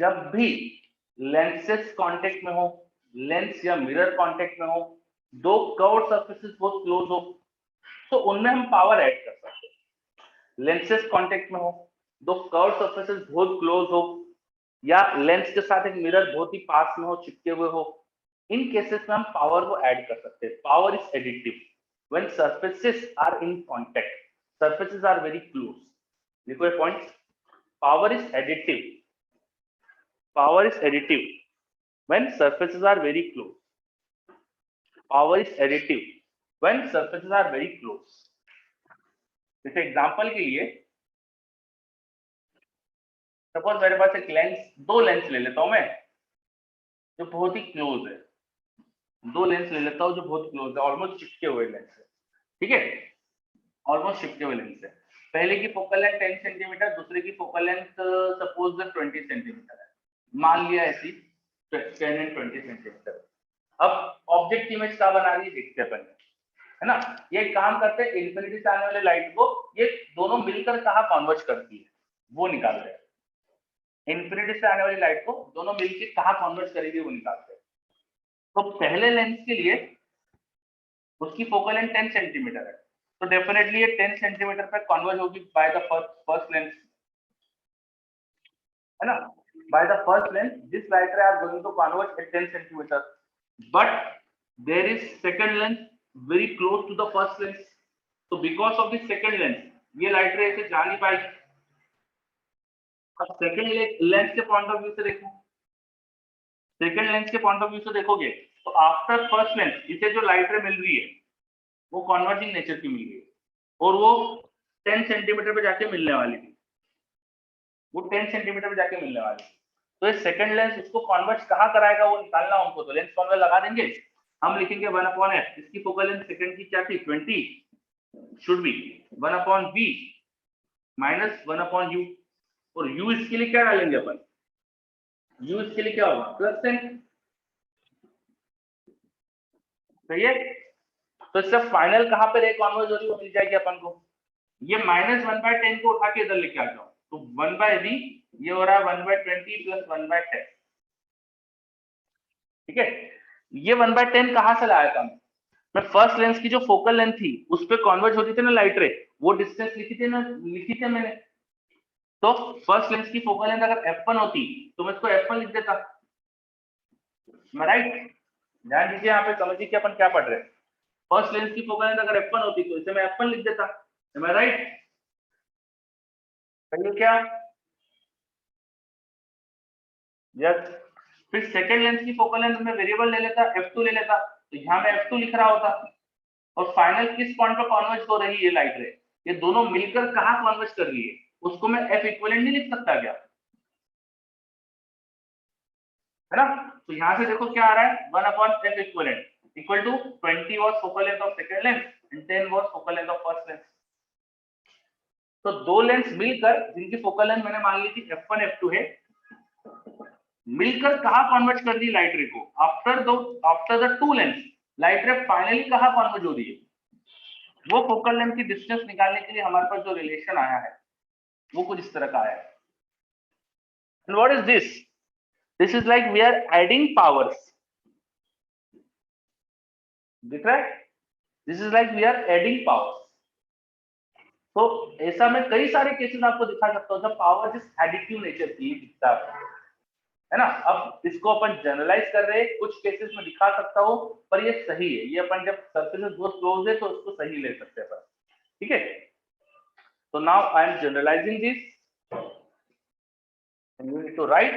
जब भी लेंसेस कांटेक्ट में हो, लेंस या मिरर कांटेक्ट में हो, दो कर्व सरफेसेस बहुत क्लोज हो, तो उनमें हम पावर ऐड कर सकते हैं। लेंसेस कांटेक्ट में हो, दो कर्व सरफेसेस बहुत क्लोज हो, या लेंस के साथ एक मिरर बहुत ही पास में हो, चिपके हुए हो, इन केसेस में हम पावर को ऐड कर सकते हैं। Power is additive when surfaces are in contact, surfaces are very close. देखो ये point, power is additive, power is additive when surfaces are very close, power is additive when surfaces are very close। जैसे example के लिए suppose मेरे पास एक lens, दो lens ले लेता हूं मैं जो बहुत ही क्लोज है, दो लेंस ले लेता हूं जो बहुत क्लोज है, ऑलमोस्ट चिपके हुए लेंस है, ठीक है, ऑलमोस्ट शिफ्ट हुए लेंस है। पहले की फोकल लेंथ 10 सेंटीमीटर, दूसरे की फोकल लेंथ सपोज 20 सेंटीमीटर है, मान लिया ऐसी 10 एंड 20 सेंटीमीटर। अब ऑब्जेक्ट इमेज क्या बना रही है देखते हैं, है ना। ये काम करते हैं, इंफिनिटी से आने वाले लाइट को ये दोनों मिलकर कहाँ कन्वर्ज करती है वो निकाल रहे हैं। इंफिनिटी से आने वाली लाइट को दोनों मिलकर कहाँ कन्वर्ज करेगी वो निकालते हैं। तो पहले लेंस के लिए उसकी फोकल लेंथ 10 सेंटीमीटर है, तो डेफिनेटली ये 10 सेंटीमीटर पे कन्वर्ज होगी बाय द फर्स्ट लेंस, है ना। By the first lens this light ray are going to converge at 10 centimetre, but there is second lens very close to the first lens, तो because of this second lens ये light ray ऐसे जा नहीं पाएगी। अब second lens के point of view से देखो, सेकंड लेंस के पॉइंट ऑफ व्यू से देखोगे तो आफ्टर फर्स्ट लेंस इसे जो लाइट रे मिल रही है वो कन्वर्जिंग नेचर की मिल रही है, और वो 10 सेंटीमीटर पे जाके मिलने वाली थी, वो 10 सेंटीमीटर पे जाके मिलने वाली थी। तो ये सेकंड लेंस इसको कन्वर्ज कहाँ कराएगा वो निकालना हमको, तो लेंस फॉर्मूला लगा देंगे, हम लिखेंगे 1/f, इसकी फोकल लेंथ सेकंड की क्या थी 20, should be 1/v minus 1/u, और u इसके लिए क्या डालेंगे अपन, u इसके लिए क्या होगा +10, सही है। तो इससे फाइनल कहाँ पे रे कन्वर्ज हो रही है वो मिल जाएगी अपन को। ये -1/10 को उठा के इधर लेके आ जाओ, तो 1/v ये हो रहा है 1/20 प्लस 1/10, ठीक है। ये 1/10 कहाँ से लाया था मैं फर्स्ट लेंस की जो फोकल लेंथ थी उस पे कन्वर्ज होती थी ना लाइट रे, वो डिस्टेंस लिखी थी मैंने। तो फर्स्ट लेंस की फोकल लेंथ अगर f1 होती तो मैं इसको f1 लिख देता, मैं राइट। ध्यान दीजिए यहाँ पे, समझिए कि अपन क्या पढ़ रहे हैं। फर्स्ट लेंस की फोकल लेंथ अगर f1 होती तो इसे मैं f1 लिख देता, मैं राइट, क्या यस। फिर सेकंड लेंस की फोकल लेंथ में वेरिएबल ले लेता, f2 ले लेता, तो यहाँ मैं f2 लिख रहा होता, और फाइनल किस पॉइंट पर कन्वर्ज हो रही है लाइट रे, ये दोनों मिलकर कहाँ कन्वर्ज कर रही है, उसको मैं f इक्विवेलेंट नहीं लिख सकता क्या, है ना। तो यहाँ से देखो क्या आ रहा है 1/f equivalent equal to 20 was focal length of second lens and 10 was focal length of first lens. तो दो लेंस मिलकर जिनकी फोकल लेंथ मैंने मान ली थी f1 f2 है, मिलकर कहाँ कन्वर्ज कर दी लाइट रे को, after the two lens light रे फाइनली कहाँ कन्वर्ज हो रही है, वो फोकल लेंथ की डिस्टेंस निकालने के लिए हमारे पास जो रिलेशन आया है वो कुछ इस तरह का आया है। And what is this? This is like we are adding powers. दिख रहा है? This is like we are adding powers. तो ऐसा मैं कई सारे केसेस आपको दिखा सकता हूँ जब पावर जिस एडिटिव नेचर की दिखता है ना। अब इसको अपन जनरलाइज कर रहे हैं, कुछ केसेस में दिखा सकता हूँ पर ये सही है, ये अपन जब सरफेसेस बहुत क्लोज है तो उसको सही ले सकते हैं अपन, ठीक है। तो now I am generalising this and you need to write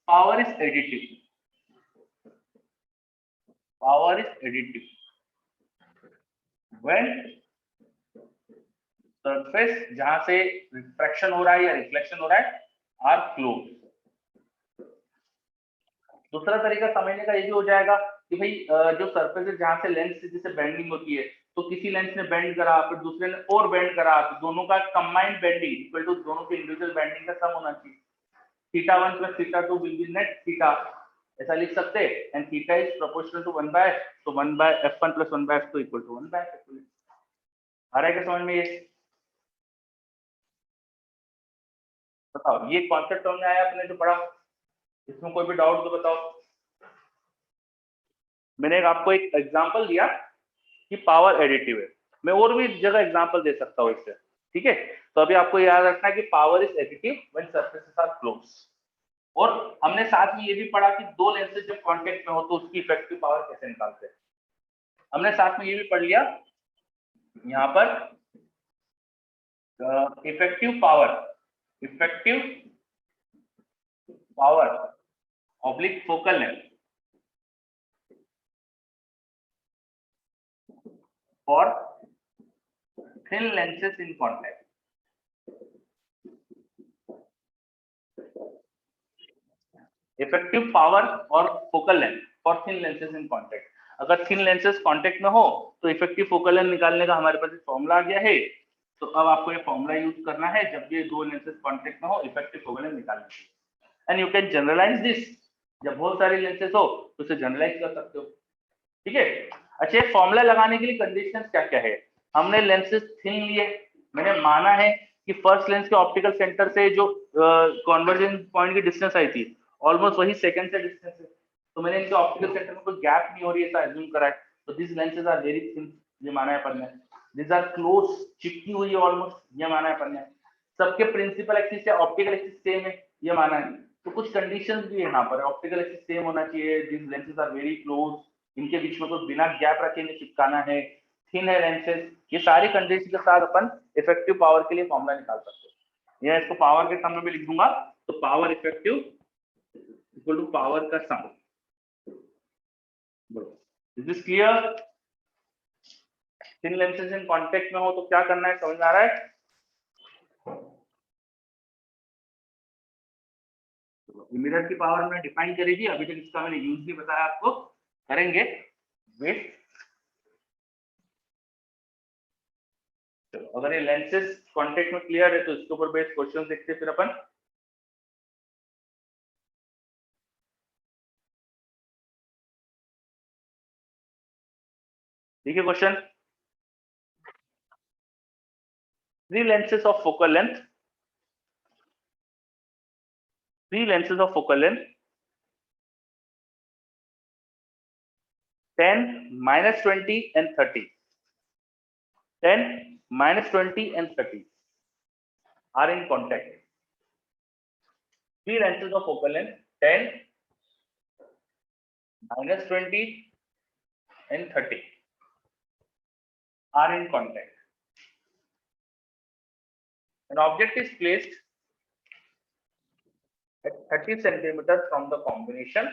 power is additive, power is additive when surface जहां से रिफ्रैक्शन हो रहा है या रिफ्लेक्शन हो रहा है आर क्लोज। दूसरा तरीका समझने का ये भी हो जाएगा कि भाई जो सरफेस है जहां से लेंस जैसे बेंडिंग होती है, तो किसी लेंस ने बेंड करा फिर दूसरे ने और बेंड करा, तो दोनों का कंबाइंड बेंडिंग इक्वल टू दोनों के इंडिविजुअल बेंडिंग का सम होना चाहिए। θ1 plus θ2 will be net theta, ऐसा लिख सकते हैं, and theta is proportional to 1/f, तो 1/f1 plus 1/f2 equal to 1/f2। आ रहा है क्या समझ में ये? बताओ ये कॉन्सेप्ट समझ में आया आपने जो पढ़ा? इसमें कोई भी डाउट तो बताओ। मैंने आपको एक एग्जांपल दिया कि पावर एडिटिव है, मैं और भी जगह एग्जांपल दे सकता हूँ इससे, ठीक है। तो अभी आपको याद रखना है कि power is additive when surfaces are close. और हमने साथ में ये भी पढ़ा कि दो लेंसेज जब कांटेक्ट में हो तो उसकी इफेक्टिव पावर कैसे निकालते हैं। हमने साथ में ये भी पढ़ लिया यहाँ पर effective power oblique focal length for thin lenses in contact. Effective power और focal length for thin lenses in contact. अगर थिन लेंसेज कांटेक्ट में हो तो इफेक्टिव फोकल लेंथ निकालने का हमारे पास एक फॉर्मूला आ गया है। तो अब आपको ये फॉर्मूला यूज करना है जब ये दो लेंसेज कांटेक्ट में हो इफेक्टिव फोकल लेंथ निकालने के लिए। And you can generalise this, जब बहुत सारे लेंसेज हो तो उसे जनरलाइज कर सकते हो, ठीक है। अच्छा, फॉर्मूला लगाने के लिए कंडीशंस क्या क्या है। हमने लेंसेज थिन लिए, मैंने माना है कि फर्स्ट लेंस के ऑप्टिकल सेंटर से जो कन्वर्जेंस पॉइंट की डिस्टेंस आई थी ऑलमोस्ट वही सेकंड से डिस्टेंस है, तो मैंने इनके ऑप्टिकल सेंटर में कोई गैप नहीं हो रही है ऐसा अज्यूम करा है। तो this lenses are very thin, ये माना है अपन ने। दिस आर क्लोज, चिपकी हुई है ऑलमोस्ट, ये माना है अपन ने। सबके प्रिंसिपल एक्सिस या ऑप्टिकल एक्सिस सेम है, ये माना है। तो कुछ कंडीशंस भी है यहाँ पर, ऑप्टिकल एक्सिस सेम होना चाहिए, this lenses are very close, इनके बीच में कोई बिना गैप रखे इन्हें चिपकाना है, थिन है लेंसेज, ये सारी कंडीशन के साथ अपन इफेक्टिव पावर के लिए फॉर्मूला निकाल सकते हैं। या इसको पावर के टर्म में भी लिख दूंगा, तो power effective equal to power का sum. Is this clear? Thin lenses in contact में हो तो क्या करना है, समझ में आ रहा है? मिरर की पावर हमने डिफाइन करी थी, अभी तक इसका मैंने यूज नहीं बताया आपको, करेंगे वेट। चलो, अगर ये लेंसेज कांटेक्ट में क्लियर है तो इसके ऊपर बेस्ड क्वेश्चन देखते हैं फिर अपन। ठीक है, question, three lenses of focal length, three lenses of focal length 10, -20 and 30, 10, -20 and 30 are in contact. Three lenses of focal length 10, -20 and 30 are in contact. An object is placed at 30 centimeters from the combination.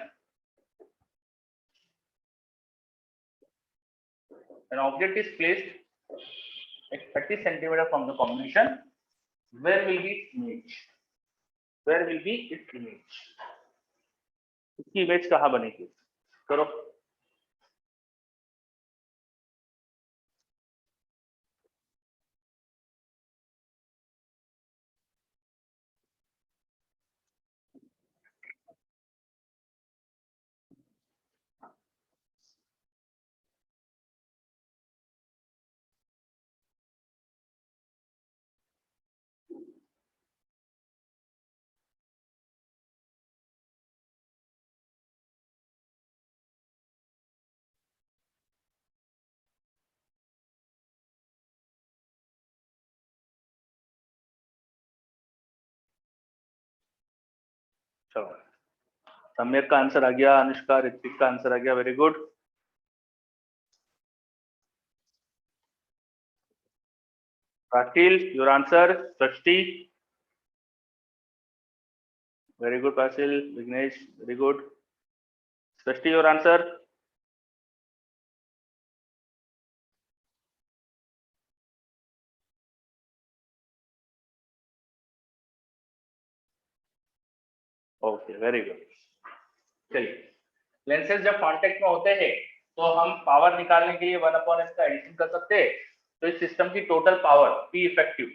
An object is placed at 30 centimeters from the combination. Where will be its image? Where will be its image? इसकी image कहाँ बनेगी? करो। चलो, सम्यक का answer आ गया, अनुष्का, ऋत्विक का answer आ गया, very good. Patil, your answer. Srishti, very good. Patil, Vignesh, very good. Srishti, your answer. Okay, very good. चलिए, लेंसेज जब कांटेक्ट में होते हैं तो हम पावर निकालने के लिए 1/s का एडिशन कर सकते हैं। तो इस सिस्टम की टोटल पावर P इफेक्टिव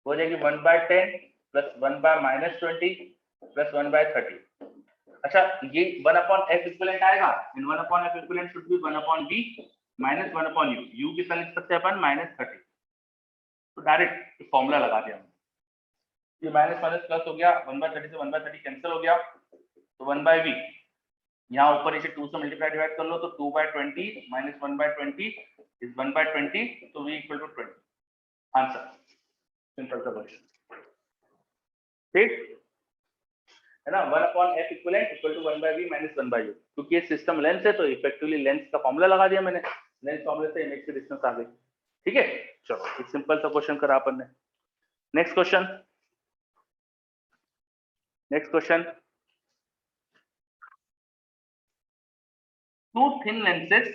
हो जाएगी 1/10 प्लस 1/-20 प्लस 1/30। अच्छा, ये 1/f इक्विवेलेंट आएगा, इन 1/f equivalent should be 1/b minus 1/u, u कितना लिख सकते हैं अपन, -30। तो डायरेक्ट फॉर्मूला लगा दिया, ये माइनस माइनस प्लस हो गया, 1/30 से 1/30 कैंसिल हो गया, तो 1/v, यहाँ ऊपर इसे 2 से मल्टीप्लाई डिवाइड कर लो तो 2/20 माइनस 1/20 इज 1/20, तो v equal to 20। Answer simple सा क्वेश्चन, ठीक है ना। 1/f equivalent equal to 1/v minus 1/u, क्योंकि ये सिस्टम लेंथ है तो इफेक्टिवली लेंथ का फॉर्मूला लगा दिया मैंने, लेंथ फॉर्मूले से इमेज की डिस्टेंस आ गई, ठीक है। चलो एक सिंपल सा क्वेश्चन करा अपन ने। Next question, next question, two thin lenses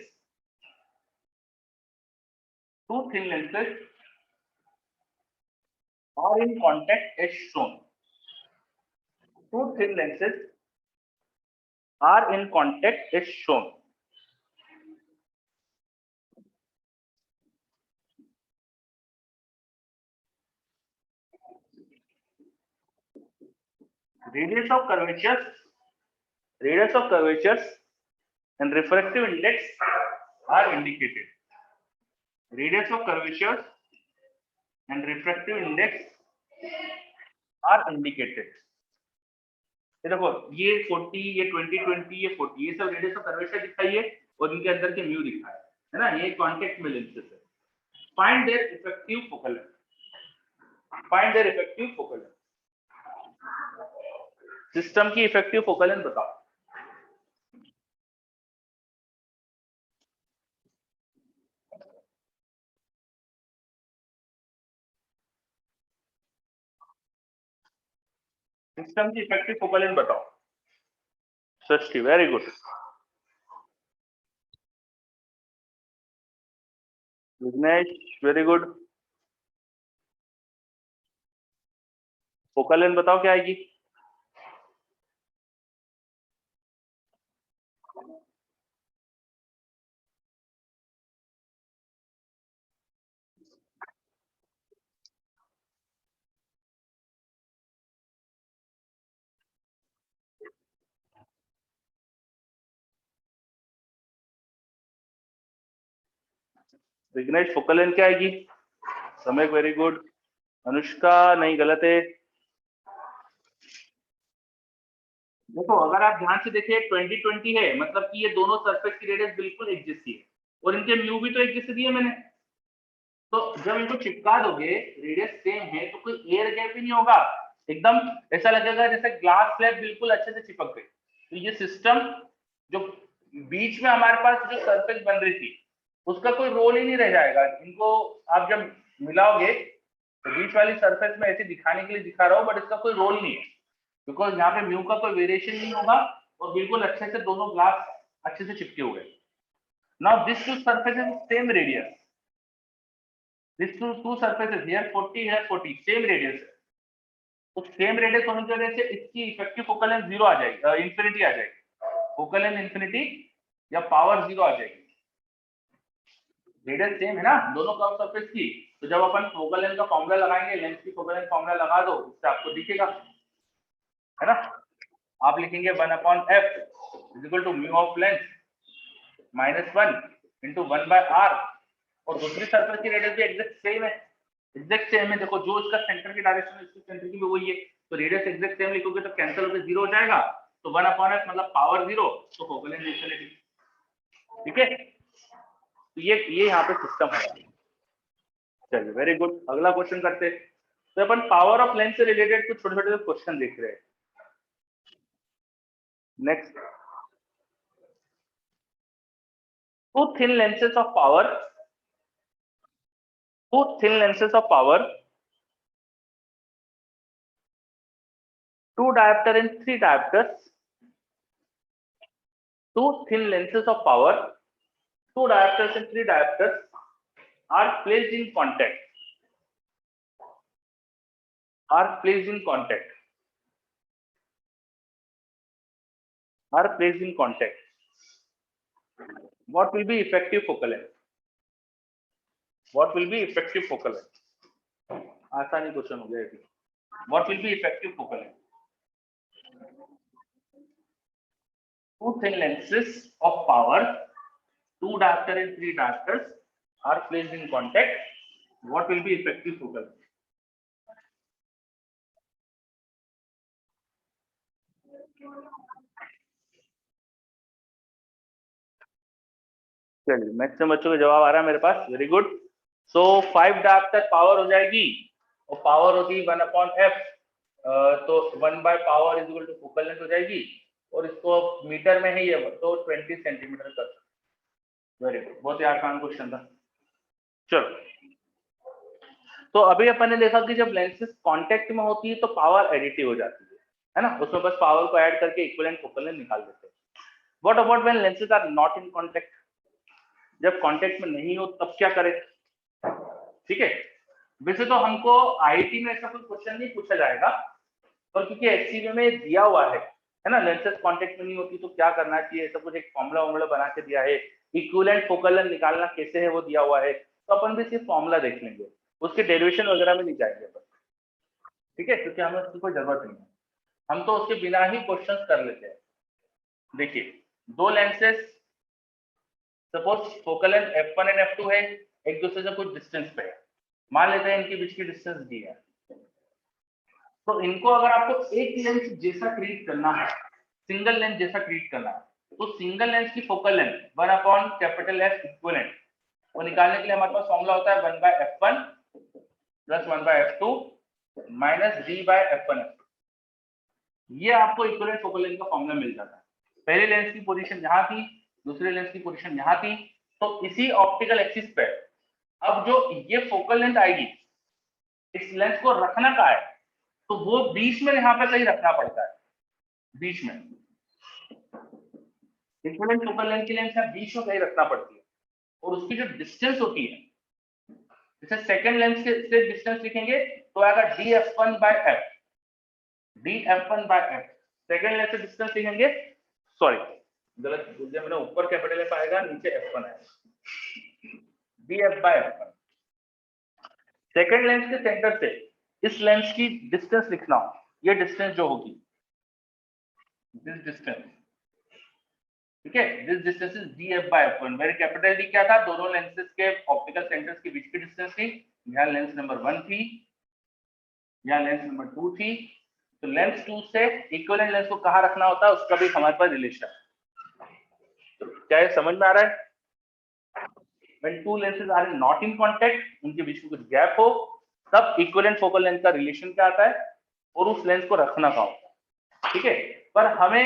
are in contact as shown. Two thin lenses are in contact as shown. Radius of curvatures and refractive index are indicated. Radius of curvatures and refractive index are indicated. ये देखो, ये 40, ये 20, ये 40, ये सब radius of curvature दिखाइए और इनके अंदर के म्यू दिखा है ना, ये कांटेक्ट में लेंसेज है। Find their effective focal length, find their effective focal length, system की इफेक्टिव फोकल लेंथ बताओ। सिस्टम की इफेक्टिव फोकल लेंथ बताओ। Srishti, very good. Vighnesh, very good. Focal length बताओ क्या आएगी। विघ्नेश, फोकल लेंथ क्या आएगी। समय, वेरी गुड। अनुष्का, नहीं, गलत है। देखो अगर आप ध्यान से देखिए 20 है, मतलब कि ये दोनों सरफेस की रेडियस बिल्कुल एक जैसी है और इनके म्यू भी तो एक जैसे दिए मैंने। तो जब इनको चिपका दोगे, रेडियस सेम है, तो कोई एयर गैप ही नहीं होगा, एकदम ऐसा लगेगा जैसे ग्लास स्लैब बिल्कुल अच्छे से चिपक गई। तो ये सिस्टम जो बीच में हमारे पास जो सरफेस बन रही थी उसका कोई रोल ही नहीं रह जाएगा। इनको आप जब मिलाओगे तो बीच वाली सरफेस में ऐसे दिखाने के लिए दिखा रहा हूँ, बट इसका कोई रोल नहीं है, बिकॉज यहाँ पे म्यू का कोई वेरिएशन नहीं होगा और बिल्कुल अच्छे से दोनों ग्लास अच्छे से चिपके हुए। Now this to surfaces same radius, this to surfaces here 40 है, 40 सेम रेडियस है। तो सेम रेडियस होने की वजह से इसकी इफेक्टिव फोकल लेंथ 0 आ जाएगी, इंफिनिटी आ जाएगी, फोकल लेंथ इंफिनिटी या पावर 0 आ जाएगी। रेडियस सेम है ना दोनों कर्व सरफेस की, तो जब अपन फोकल लेंथ का फॉर्मूला लगाएंगे, लेंथ की फोकल लेंथ फॉर्मूला लगा दो, उससे आपको दिखेगा, है ना। आप लिखेंगे 1/f is equal to mu of length -1 into 1/r, और दूसरी सरफेस की रेडियस भी एग्जैक्ट सेम है, एग्जैक्ट सेम है। देखो जो इसका सेंटर की डायरेक्शन है, इसकी सेंटर की भी वही है, तो रेडियस एग्जैक्ट सेम लिखोगे तो कैंसिल होकर 0 हो जाएगा, तो 1/f मतलब पावर 0, तो फोकल लेंथ इंफिनिटी, ठीक है। तो ये यहाँ पे सिस्टम है। चलिए, वेरी गुड। अगला क्वेश्चन करते हैं। तो अपन पावर ऑफ लेंथ से रिलेटेड कुछ छोटे छोटे क्वेश्चन देख रहे हैं। Next, two thin lenses of power, two thin lenses of power, two diopter and three diopters, two thin lenses of power, two diopters and three diopters are placed in contact, are placed in contact, are placed in contact. What will be effective focal length? What will be effective focal length? आसानी question हो गया ये। What will be effective focal length? Two thin lenses of power, two diopter and three diopters are placed in contact. What will be effective focal length? चलिए maximum बच्चों का जवाब आ रहा है मेरे पास, very good. So 5 diopter power हो जाएगी, और पावर होती है 1/f, तो 1/पावर is equal to focal length हो जाएगी, और इसको मीटर में है ये तो 20 सेंटीमीटर कर। वेरी गुड, बहुत ही आसान क्वेश्चन था। चलो, तो अभी अपन ने देखा कि जब लेंसेज कांटेक्ट में होती है तो पावर एडिटिव हो जाती है ना, उसमें बस पावर को ऐड करके इक्विवेलेंट फोकल लेंथ निकाल देते हैं। What about when lenses are not in contact, जब कांटेक्ट में नहीं हो तब क्या करें? ठीक है, वैसे तो हमको आईआईटी में ऐसा कोई क्वेश्चन नहीं पूछा जाएगा, पर क्योंकि एचसीबी में दिया हुआ है ना, लेंसेज कांटेक्ट में नहीं होती तो क्या करना चाहिए, सब कुछ एक फॉर्मूला बना के दिया है, इक्विवेलेंट फोकल लेंथ निकालना कैसे है वो दिया हुआ है, तो अपन भी सिर्फ फॉर्मूला देख लेंगे, उसके डेरिवेशन वगैरह में नहीं जाएंगे अपन। ठीक है, क्योंकि हमें उसकी कोई जरूरत नहीं है, हम तो उसके बिना ही क्वेश्चंस कर लेते हैं। देखिए, दो lenses, suppose focal length f1 and f2 है, एक दूसरे से कुछ डिस्टेंस पे है, मान लेते हैं इनके बीच की डिस्टेंस दी है, तो इनको अगर आपको एक लेंस जैसा क्रिएट करना है, सिंगल लेंस जैसा क्रिएट करना है, तो सिंगल लेंस की फोकल लेंथ 1/F इक्विवेलेंट, वो निकालने के लिए हमारे पास फॉर्मूला होता है 1/f1 plus 1/f2 minus d/f1। ये आपको इक्विवेलेंट फोकल लेंथ का फॉर्मूला मिल जाता है। पहले लेंस की पोजीशन यहाँ थी, दूसरे लेंस की पोजीशन यहाँ थी, तो इसी ऑप्टिकल एक्सिस पे अब जो ये फोकल लेंथ आएगी, इस लेंस को रखना कहाँ है, तो वो बीच में यहाँ पे कहीं रखना पड़ता है, बीच में इक्विवेलेंट फोकल लेंथ के लिए बीच में कहीं रखना पड़ती है, और उसकी जो डिस्टेंस होती है, जैसे सेकंड लेंस के से डिस्टेंस लिखेंगे तो आएगा df1/f, df1/f, सेकंड लेंस से डिस्टेंस लिखेंगे, सॉरी गलत बोल दिया मैंने, ऊपर कैपिटल एफ आएगा, नीचे f1 आएगा, df/f1। सेकंड लेंस के सेंटर से इस लेंस की डिस्टेंस लिखना हो, ये डिस्टेंस जो होगी, दिस डिस्टेंस, ठीक है, दिस डिस्टेंस इज df/f1। मेरे कैपिटल डी क्या था, दोनों लेंसेज के ऑप्टिकल सेंटर्स के बीच की डिस्टेंस थी, यहाँ लेंस नंबर 1 थी, यहाँ लेंस नंबर 2 थी, तो लेंस 2 से इक्विवेलेंट लेंस को कहाँ रखना होता है, उसका भी हमारे पास रिलेशन है। तो क्या ये समझ में आ रहा है? When two lenses are not in contact, उनके बीच में कुछ गैप हो, तब इक्विवेलेंट फोकल लेंथ का रिलेशन क्या आता है, और उस लेंस को रखना कहाँ होता है। ठीक है, पर हमें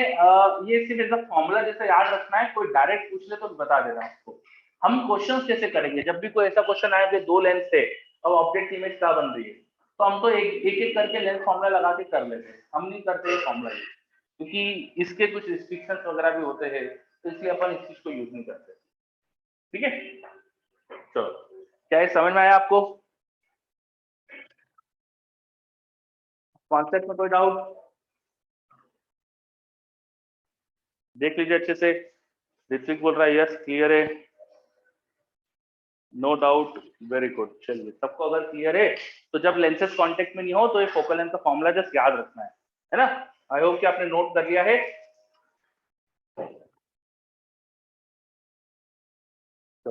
ये सिर्फ ऐसा फॉर्मूला जैसा याद रखना है, कोई डायरेक्ट पूछ ले तो बता देना उसको। हम क्वेश्चन कैसे करेंगे, जब भी कोई ऐसा क्वेश्चन आए कि दो लेंस थे अब ऑब्जेक्ट इमेज क्या बन रही है, तो हम तो एक करके लेंस फॉर्मूला लगा के कर लेते हैं, हम नहीं करते फॉर्मूला, क्योंकि इसके कुछ रिस्ट्रिक्शंस वगैरह भी होते हैं, तो इसलिए अपन इस चीज को यूज नहीं करते। ठीक है, तो क्या ये समझ में आया आपको? कॉन्सेप्ट में कोई डाउट? देख लीजिए अच्छे से। ऋत्विक बोल रहा है यस क्लियर है, नो डाउट, वेरी गुड। चलिए, सबको अगर क्लियर है तो जब लेंसेज कांटेक्ट में नहीं हो तो ये फोकल लेंथ का फॉर्मूला जस्ट याद रखना है ना। आई होप कि आपने नोट कर लिया है। तो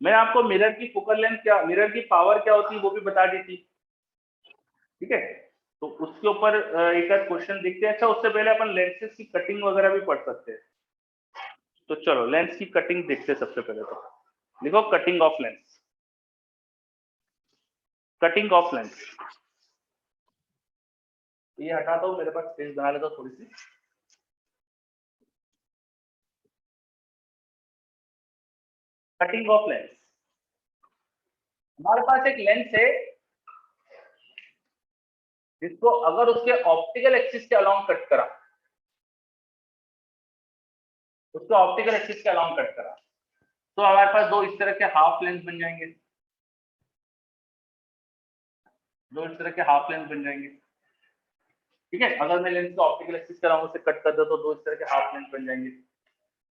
मैंने आपको मिरर की फोकल लेंथ क्या, मिरर की पावर क्या होती है वो भी बता दी थी। ठीक है, तो उसके ऊपर एक आध क्वेश्चन देखते हैं। अच्छा, उससे पहले अपन लेंसेज की कटिंग वगैरह भी पढ़ सकते हैं। तो चलो लेंस की कटिंग देखते हैं। सबसे पहले तो लिखो cutting of lens, cutting of lens. ये हटा दो, मेरे पास स्पेस बना लेता थोड़ी सी। कटिंग ऑफ लेंस, हमारे पास एक लेंस है जिसको अगर उसके ऑप्टिकल एक्सिस के अलोंग कट करा, उसके ऑप्टिकल एक्सिस के अलोंग कट करा, तो हमारे पास दो इस तरह के हाफ लेंस बन जाएंगे, दो इस तरह के हाफ लेंस बन जाएंगे। ठीक है, अगर मैं लेंस को ऑप्टिकल एक्सिस के अलोंग से कट कर दो तो दो इस तरह के हाफ लेंस बन जाएंगे।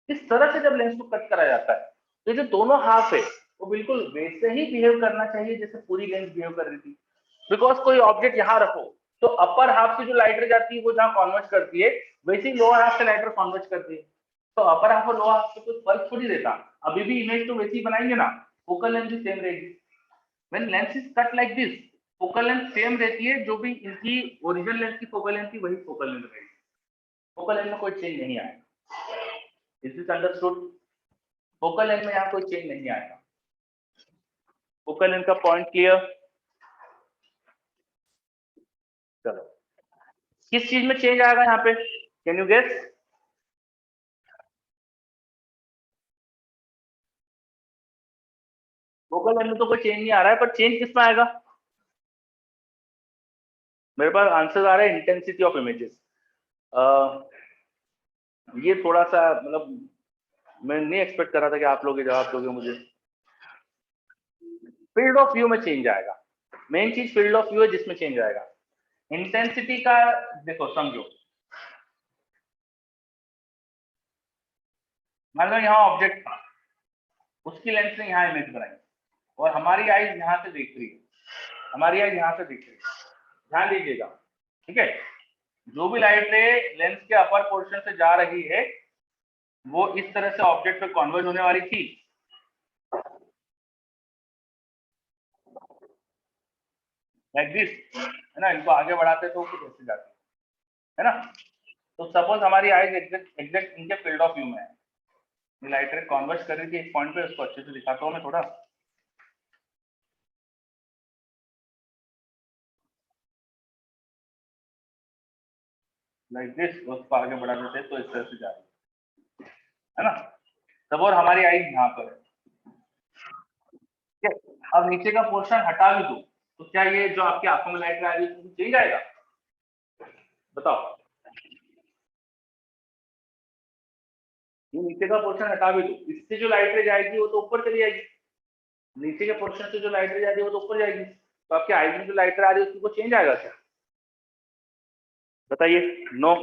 इस तरह से जब लेंस को कट करा जाता है तो जो दोनों हाफ है वो बिल्कुल वैसे ही बिहेव करना चाहिए जैसे पूरी लेंस बिहेव कर रही थी। बिकॉज कोई ऑब्जेक्ट यहाँ रखो तो अपर हाफ से जो लाइट रे जाती है वो जहाँ कॉन्वर्ज करती है, वैसे ही लोअर हाफ से लाइट रे कॉन्वर्ज करती है। तो अपर हाफ और लोअर हाफ से कुछ फर्क थोड़ी रहता, अभी भी इमेज तो वैसी ही बनाएंगे ना, फोकल लेंथ भी सेम रहेगी। When lens is cut like this, focal length same रहती है, जो भी इनकी ओरिजिनल लेंथ की फोकल लेंथ थी वही फोकल लेंथ रहेगी, फोकल लेंथ में कोई चेंज नहीं आएगा। Is this understood? Focal length में यहाँ कोई चेंज नहीं आएगा। फोकल लेंथ का पॉइंट क्लियर? चलो, किस चीज में चेंज आएगा यहाँ पे, can you guess? Focal length में तो कोई चेंज नहीं आ रहा है, पर चेंज किस में आएगा? मेरे पास आंसर आ रहा है इंटेंसिटी ऑफ इमेजेस। ये थोड़ा सा मतलब मैं नहीं एक्सपेक्ट कर रहा था कि आप लोग ये जवाब दोगे मुझे। फील्ड ऑफ व्यू में चेंज आएगा, मेन चीज फील्ड ऑफ व्यू है जिसमें चेंज आएगा। इंटेंसिटी का देखो समझो, मान लो यहाँ ऑब्जेक्ट था, उसकी लेंस ने यहाँ इमेज बनाई और हमारी आईज यहाँ से देख रही है, हमारी आईज यहाँ से देख रही है। ध्यान दीजिएगा, ठीक है, जो भी लाइट रे लेंस के अपर पोर्शन से जा रही है वो इस तरह से ऑब्जेक्ट पे कन्वर्ज होने वाली थी, लाइक दिस, है ना। इनको आगे बढ़ाते तो कुछ ऐसे जाती है ना। तो सपोज हमारी आईज एग्जैक्ट इनके फील्ड ऑफ व्यू में है, लाइट रे कन्वर्ज कर रही थी एक पॉइंट पे, उसको अच्छे से दिखाता हूँ मैं थोड़ा। लाइक दिस, उसको आगे बढ़ा देते तो इस तरह से जा रही है ना। सपोज हमारी आईज यहाँ पर है, ठीक है। अब नीचे का पोर्शन हटा भी दो तो क्या ये जो आपकी आंखों में लाइट आ रही है चेंज आएगा? बताओ, ये नीचे का पोर्शन हटा भी दो, इससे जो लाइट रे जाएगी वो तो ऊपर चली जाएगी, नीचे के पोर्शन से जो लाइट रे जा रही है वो तो ऊपर जाएगी, तो आपके आईज में जो लाइट रे आ रही है उसको चेंज आएगा क्या? बताइए, नो।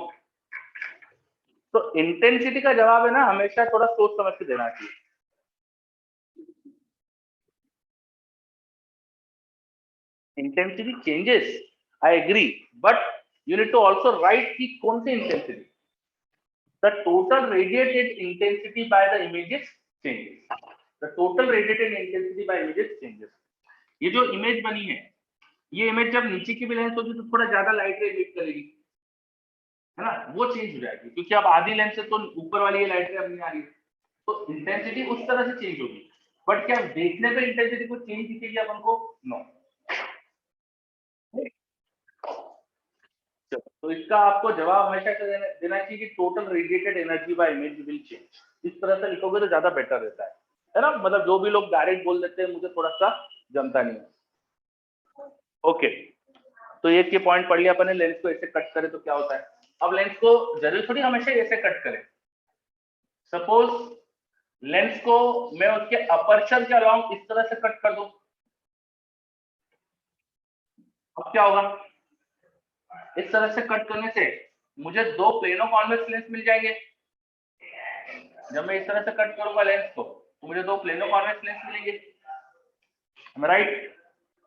तो इंटेंसिटी का जवाब है ना हमेशा थोड़ा सोच समझ के देना चाहिए। Intensity changes, I agree, but you need to also write की कौन सी intensity. The total radiated intensity by the images changes, the total radiated intensity by images changes. ये जो इमेज बनी है, ये इमेज जब नीचे की भी लेंस होगी तो थोड़ा ज्यादा लाइट रे इमिट करेगी, है ना, वो चेंज हो जाएगी क्योंकि अब आधी लेंस से तो ऊपर वाली ये लाइट रे अब नहीं आ रही है, तो इंटेंसिटी उस तरह से चेंज होगी। बट क्या देखने पे इंटेंसिटी को चेंज दिखेगी अपन को? नो। तो इसका आपको जवाब हमेशा से देना चाहिए कि total radiated energy by image will change. इस तरह से लिखोगे तो ज्यादा बेटर रहता है ना। मतलब जो भी लोग डायरेक्ट बोल देते हैं मुझे थोड़ा सा जमता नहीं है। ओके, तो एक ये पॉइंट पढ़ लिया अपन ने, लेंस को ऐसे कट करे तो क्या होता है। अब लेंस को जरूरी थोड़ी हमेशा ऐसे कट करें। सपोज लेंस को मैं उसके अपर्चर के अलाउंग इस तरह से कट कर दूं, अब क्या होगा? इस तरह से कट करने से मुझे दो प्लेनो कॉन्वेक्स लेंस मिल जाएंगे। जब मैं इस तरह से कट करूंगा लेंस को तो मुझे दो प्लेनो कॉन्वेक्स लेंस मिलेंगे, राइट।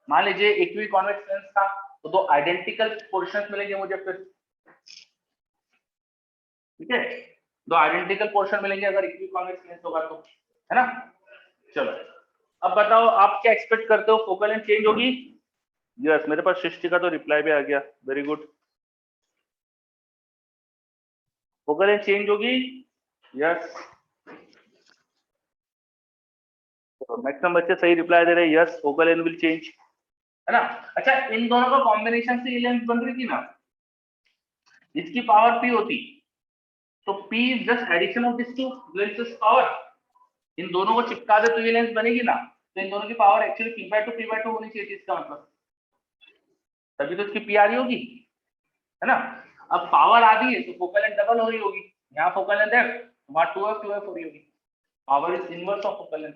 मान लीजिए इक्वी कॉन्वेक्स लेंस था तो दो आइडेंटिकल पोर्शंस मिलेंगे मुझे फिर, ठीक है, दो आइडेंटिकल पोर्शन मिलेंगे अगर इक्वी कॉन्वेक्स लेंस होगा तो, है ना। चलो, अब बताओ आप क्या एक्सपेक्ट करते हो, फोकल लेंथ चेंज होगी? यस, मेरे पास सृष्टि का तो रिप्लाई भी आ गया, very good. Focal length change होगी, यस। मैक्सिमम बच्चे सही रिप्लाई दे रहे हैं, yes focal length will change, है ना। अच्छा, इन दोनों का कॉम्बिनेशन से ये लेंस बन रही थी ना, इसकी पावर पी होती तो P is just addition of this two lenses power. इन दोनों को चिपका दे तो ये लेंस बनेगी ना, तो इन दोनों की पावर एक्चुअली p/2 होनी चाहिए थी, इसका मतलब तभी तो इसकी पी आ रही होगी, है ना। अब पावर आधी है तो फोकल लेंथ डबल हो रही होगी, यहाँ फोकल लेंथ f, वहां 2f हो रही होगी, power is inverse of focal length.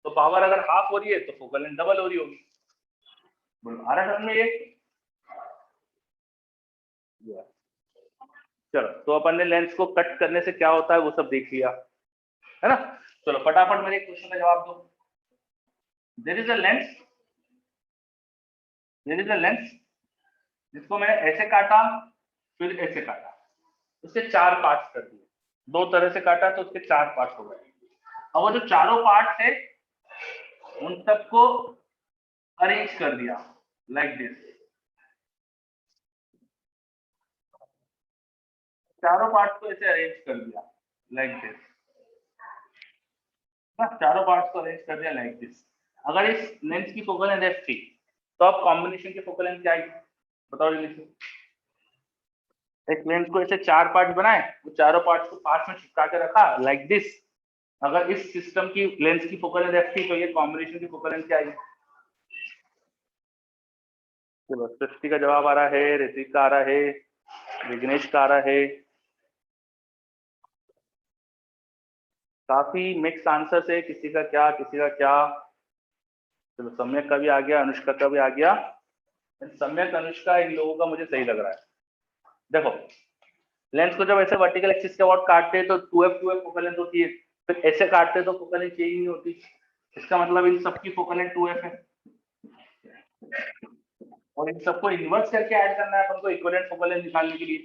तो पावर अगर हाफ हो रही है तो फोकल लेंथ डबल हो रही होगी। बोलो आ रहा है समझ में ये? चलो, तो अपन ने लेंस को कट करने से क्या होता है वो सब देख लिया, है ना। चलो फटाफट मेरे क्वेश्चन का जवाब दो। There is a lens, there is a lens जिसको मैंने ऐसे काटा फिर ऐसे काटा, उसके चार पार्ट्स कर दिए, दो तरह से काटा तो उसके चार पार्ट्स हो गए। अब वो जो चारों पार्ट्स है उन सबको अरेंज कर दिया लाइक दिस, चारों पार्ट्स को ऐसे अरेंज कर दिया लाइक दिस। ना, चारों पार्ट्स को अरेंज कर दिया लाइक दिस। अगर इस लेंस की फोकल लेंथ f थी तो अब कॉम्बिनेशन की फोकल लेंथ क्या आएगी, बताओ जल्दी से। एक लेंस को ऐसे चार पार्ट बनाए, वो चारों पार्ट्स को पास में चिपका के रखा लाइक दिस। अगर इस सिस्टम की लेंस की फोकल लेंथ f थी तो ये कॉम्बिनेशन की फोकल लेंथ क्या आएगी। चलो, सृष्टि का जवाब आ रहा है, ऋतिक का आ रहा है, विघ्नेश का आ रहा है। काफी मिक्स आंसर है, किसी का क्या किसी का क्या। चलो, सम्यक का भी आ गया, अनुष्का का भी आ गया। सम्यक, अनुष्का, इन लोगों का मुझे सही लग रहा है। देखो, लेंस को जब ऐसे वर्टिकल एक्सिस के अबाउट काटते हैं तो 2f फोकल लेंथ होती है, फिर ऐसे काटते हैं तो फोकल लेंथ चेंज नहीं होती। इसका मतलब इन सबकी फोकल लेंथ 2f है, और इन सबको इन्वर्स करके ऐड करना है अपन को इक्विवेलेंट फोकल लेंथ निकालने के लिए।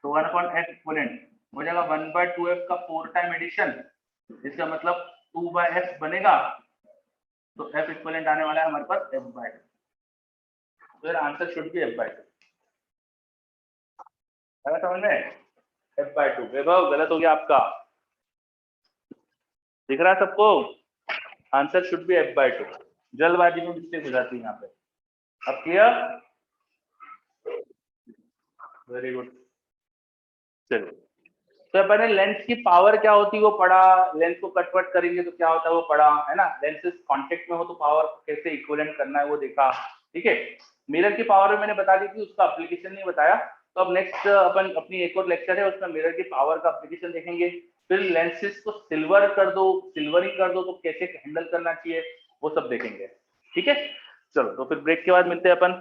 तो 1/f इक्विवेलेंट हो जाएगा 1/2f का 4 टाइम एडिशन, इसका मतलब 2/f बनेगा। तो f इक्विवेलेंट आने वाला है हमारे पास f/2। तो आंसर शुड बी f/2। समझ में, f/2। वैभव, गलत हो गया आपका, दिख रहा है सबको, आंसर शुड बी f/2। जल्दबाजी में मिस्टेक हो जाती है यहाँ पे। अब क्लियर, वेरी गुड। चलो, तो अपन ने लेंस की पावर क्या होती है वो पढ़ा, लेंस को कटवट करेंगे तो क्या होता है वो पढ़ा, है ना। लेंसेज कांटेक्ट में हो तो पावर कैसे इक्विवेलेंट करना है वो देखा, ठीक है। मिरर की पावर मैंने बता दी थी, उसका एप्लीकेशन नहीं बताया। तो अब नेक्स्ट अपन अपनी एक और लेक्चर है, उसमें मिरर की पावर का एप्लीकेशन देखेंगे। फिर लेंसेज को सिल्वर कर दो, सिल्वरिंग कर दो तो कैसे हैंडल करना चाहिए वो सब देखेंगे, ठीक है। चलो, तो फिर ब्रेक के बाद मिलते हैं अपन।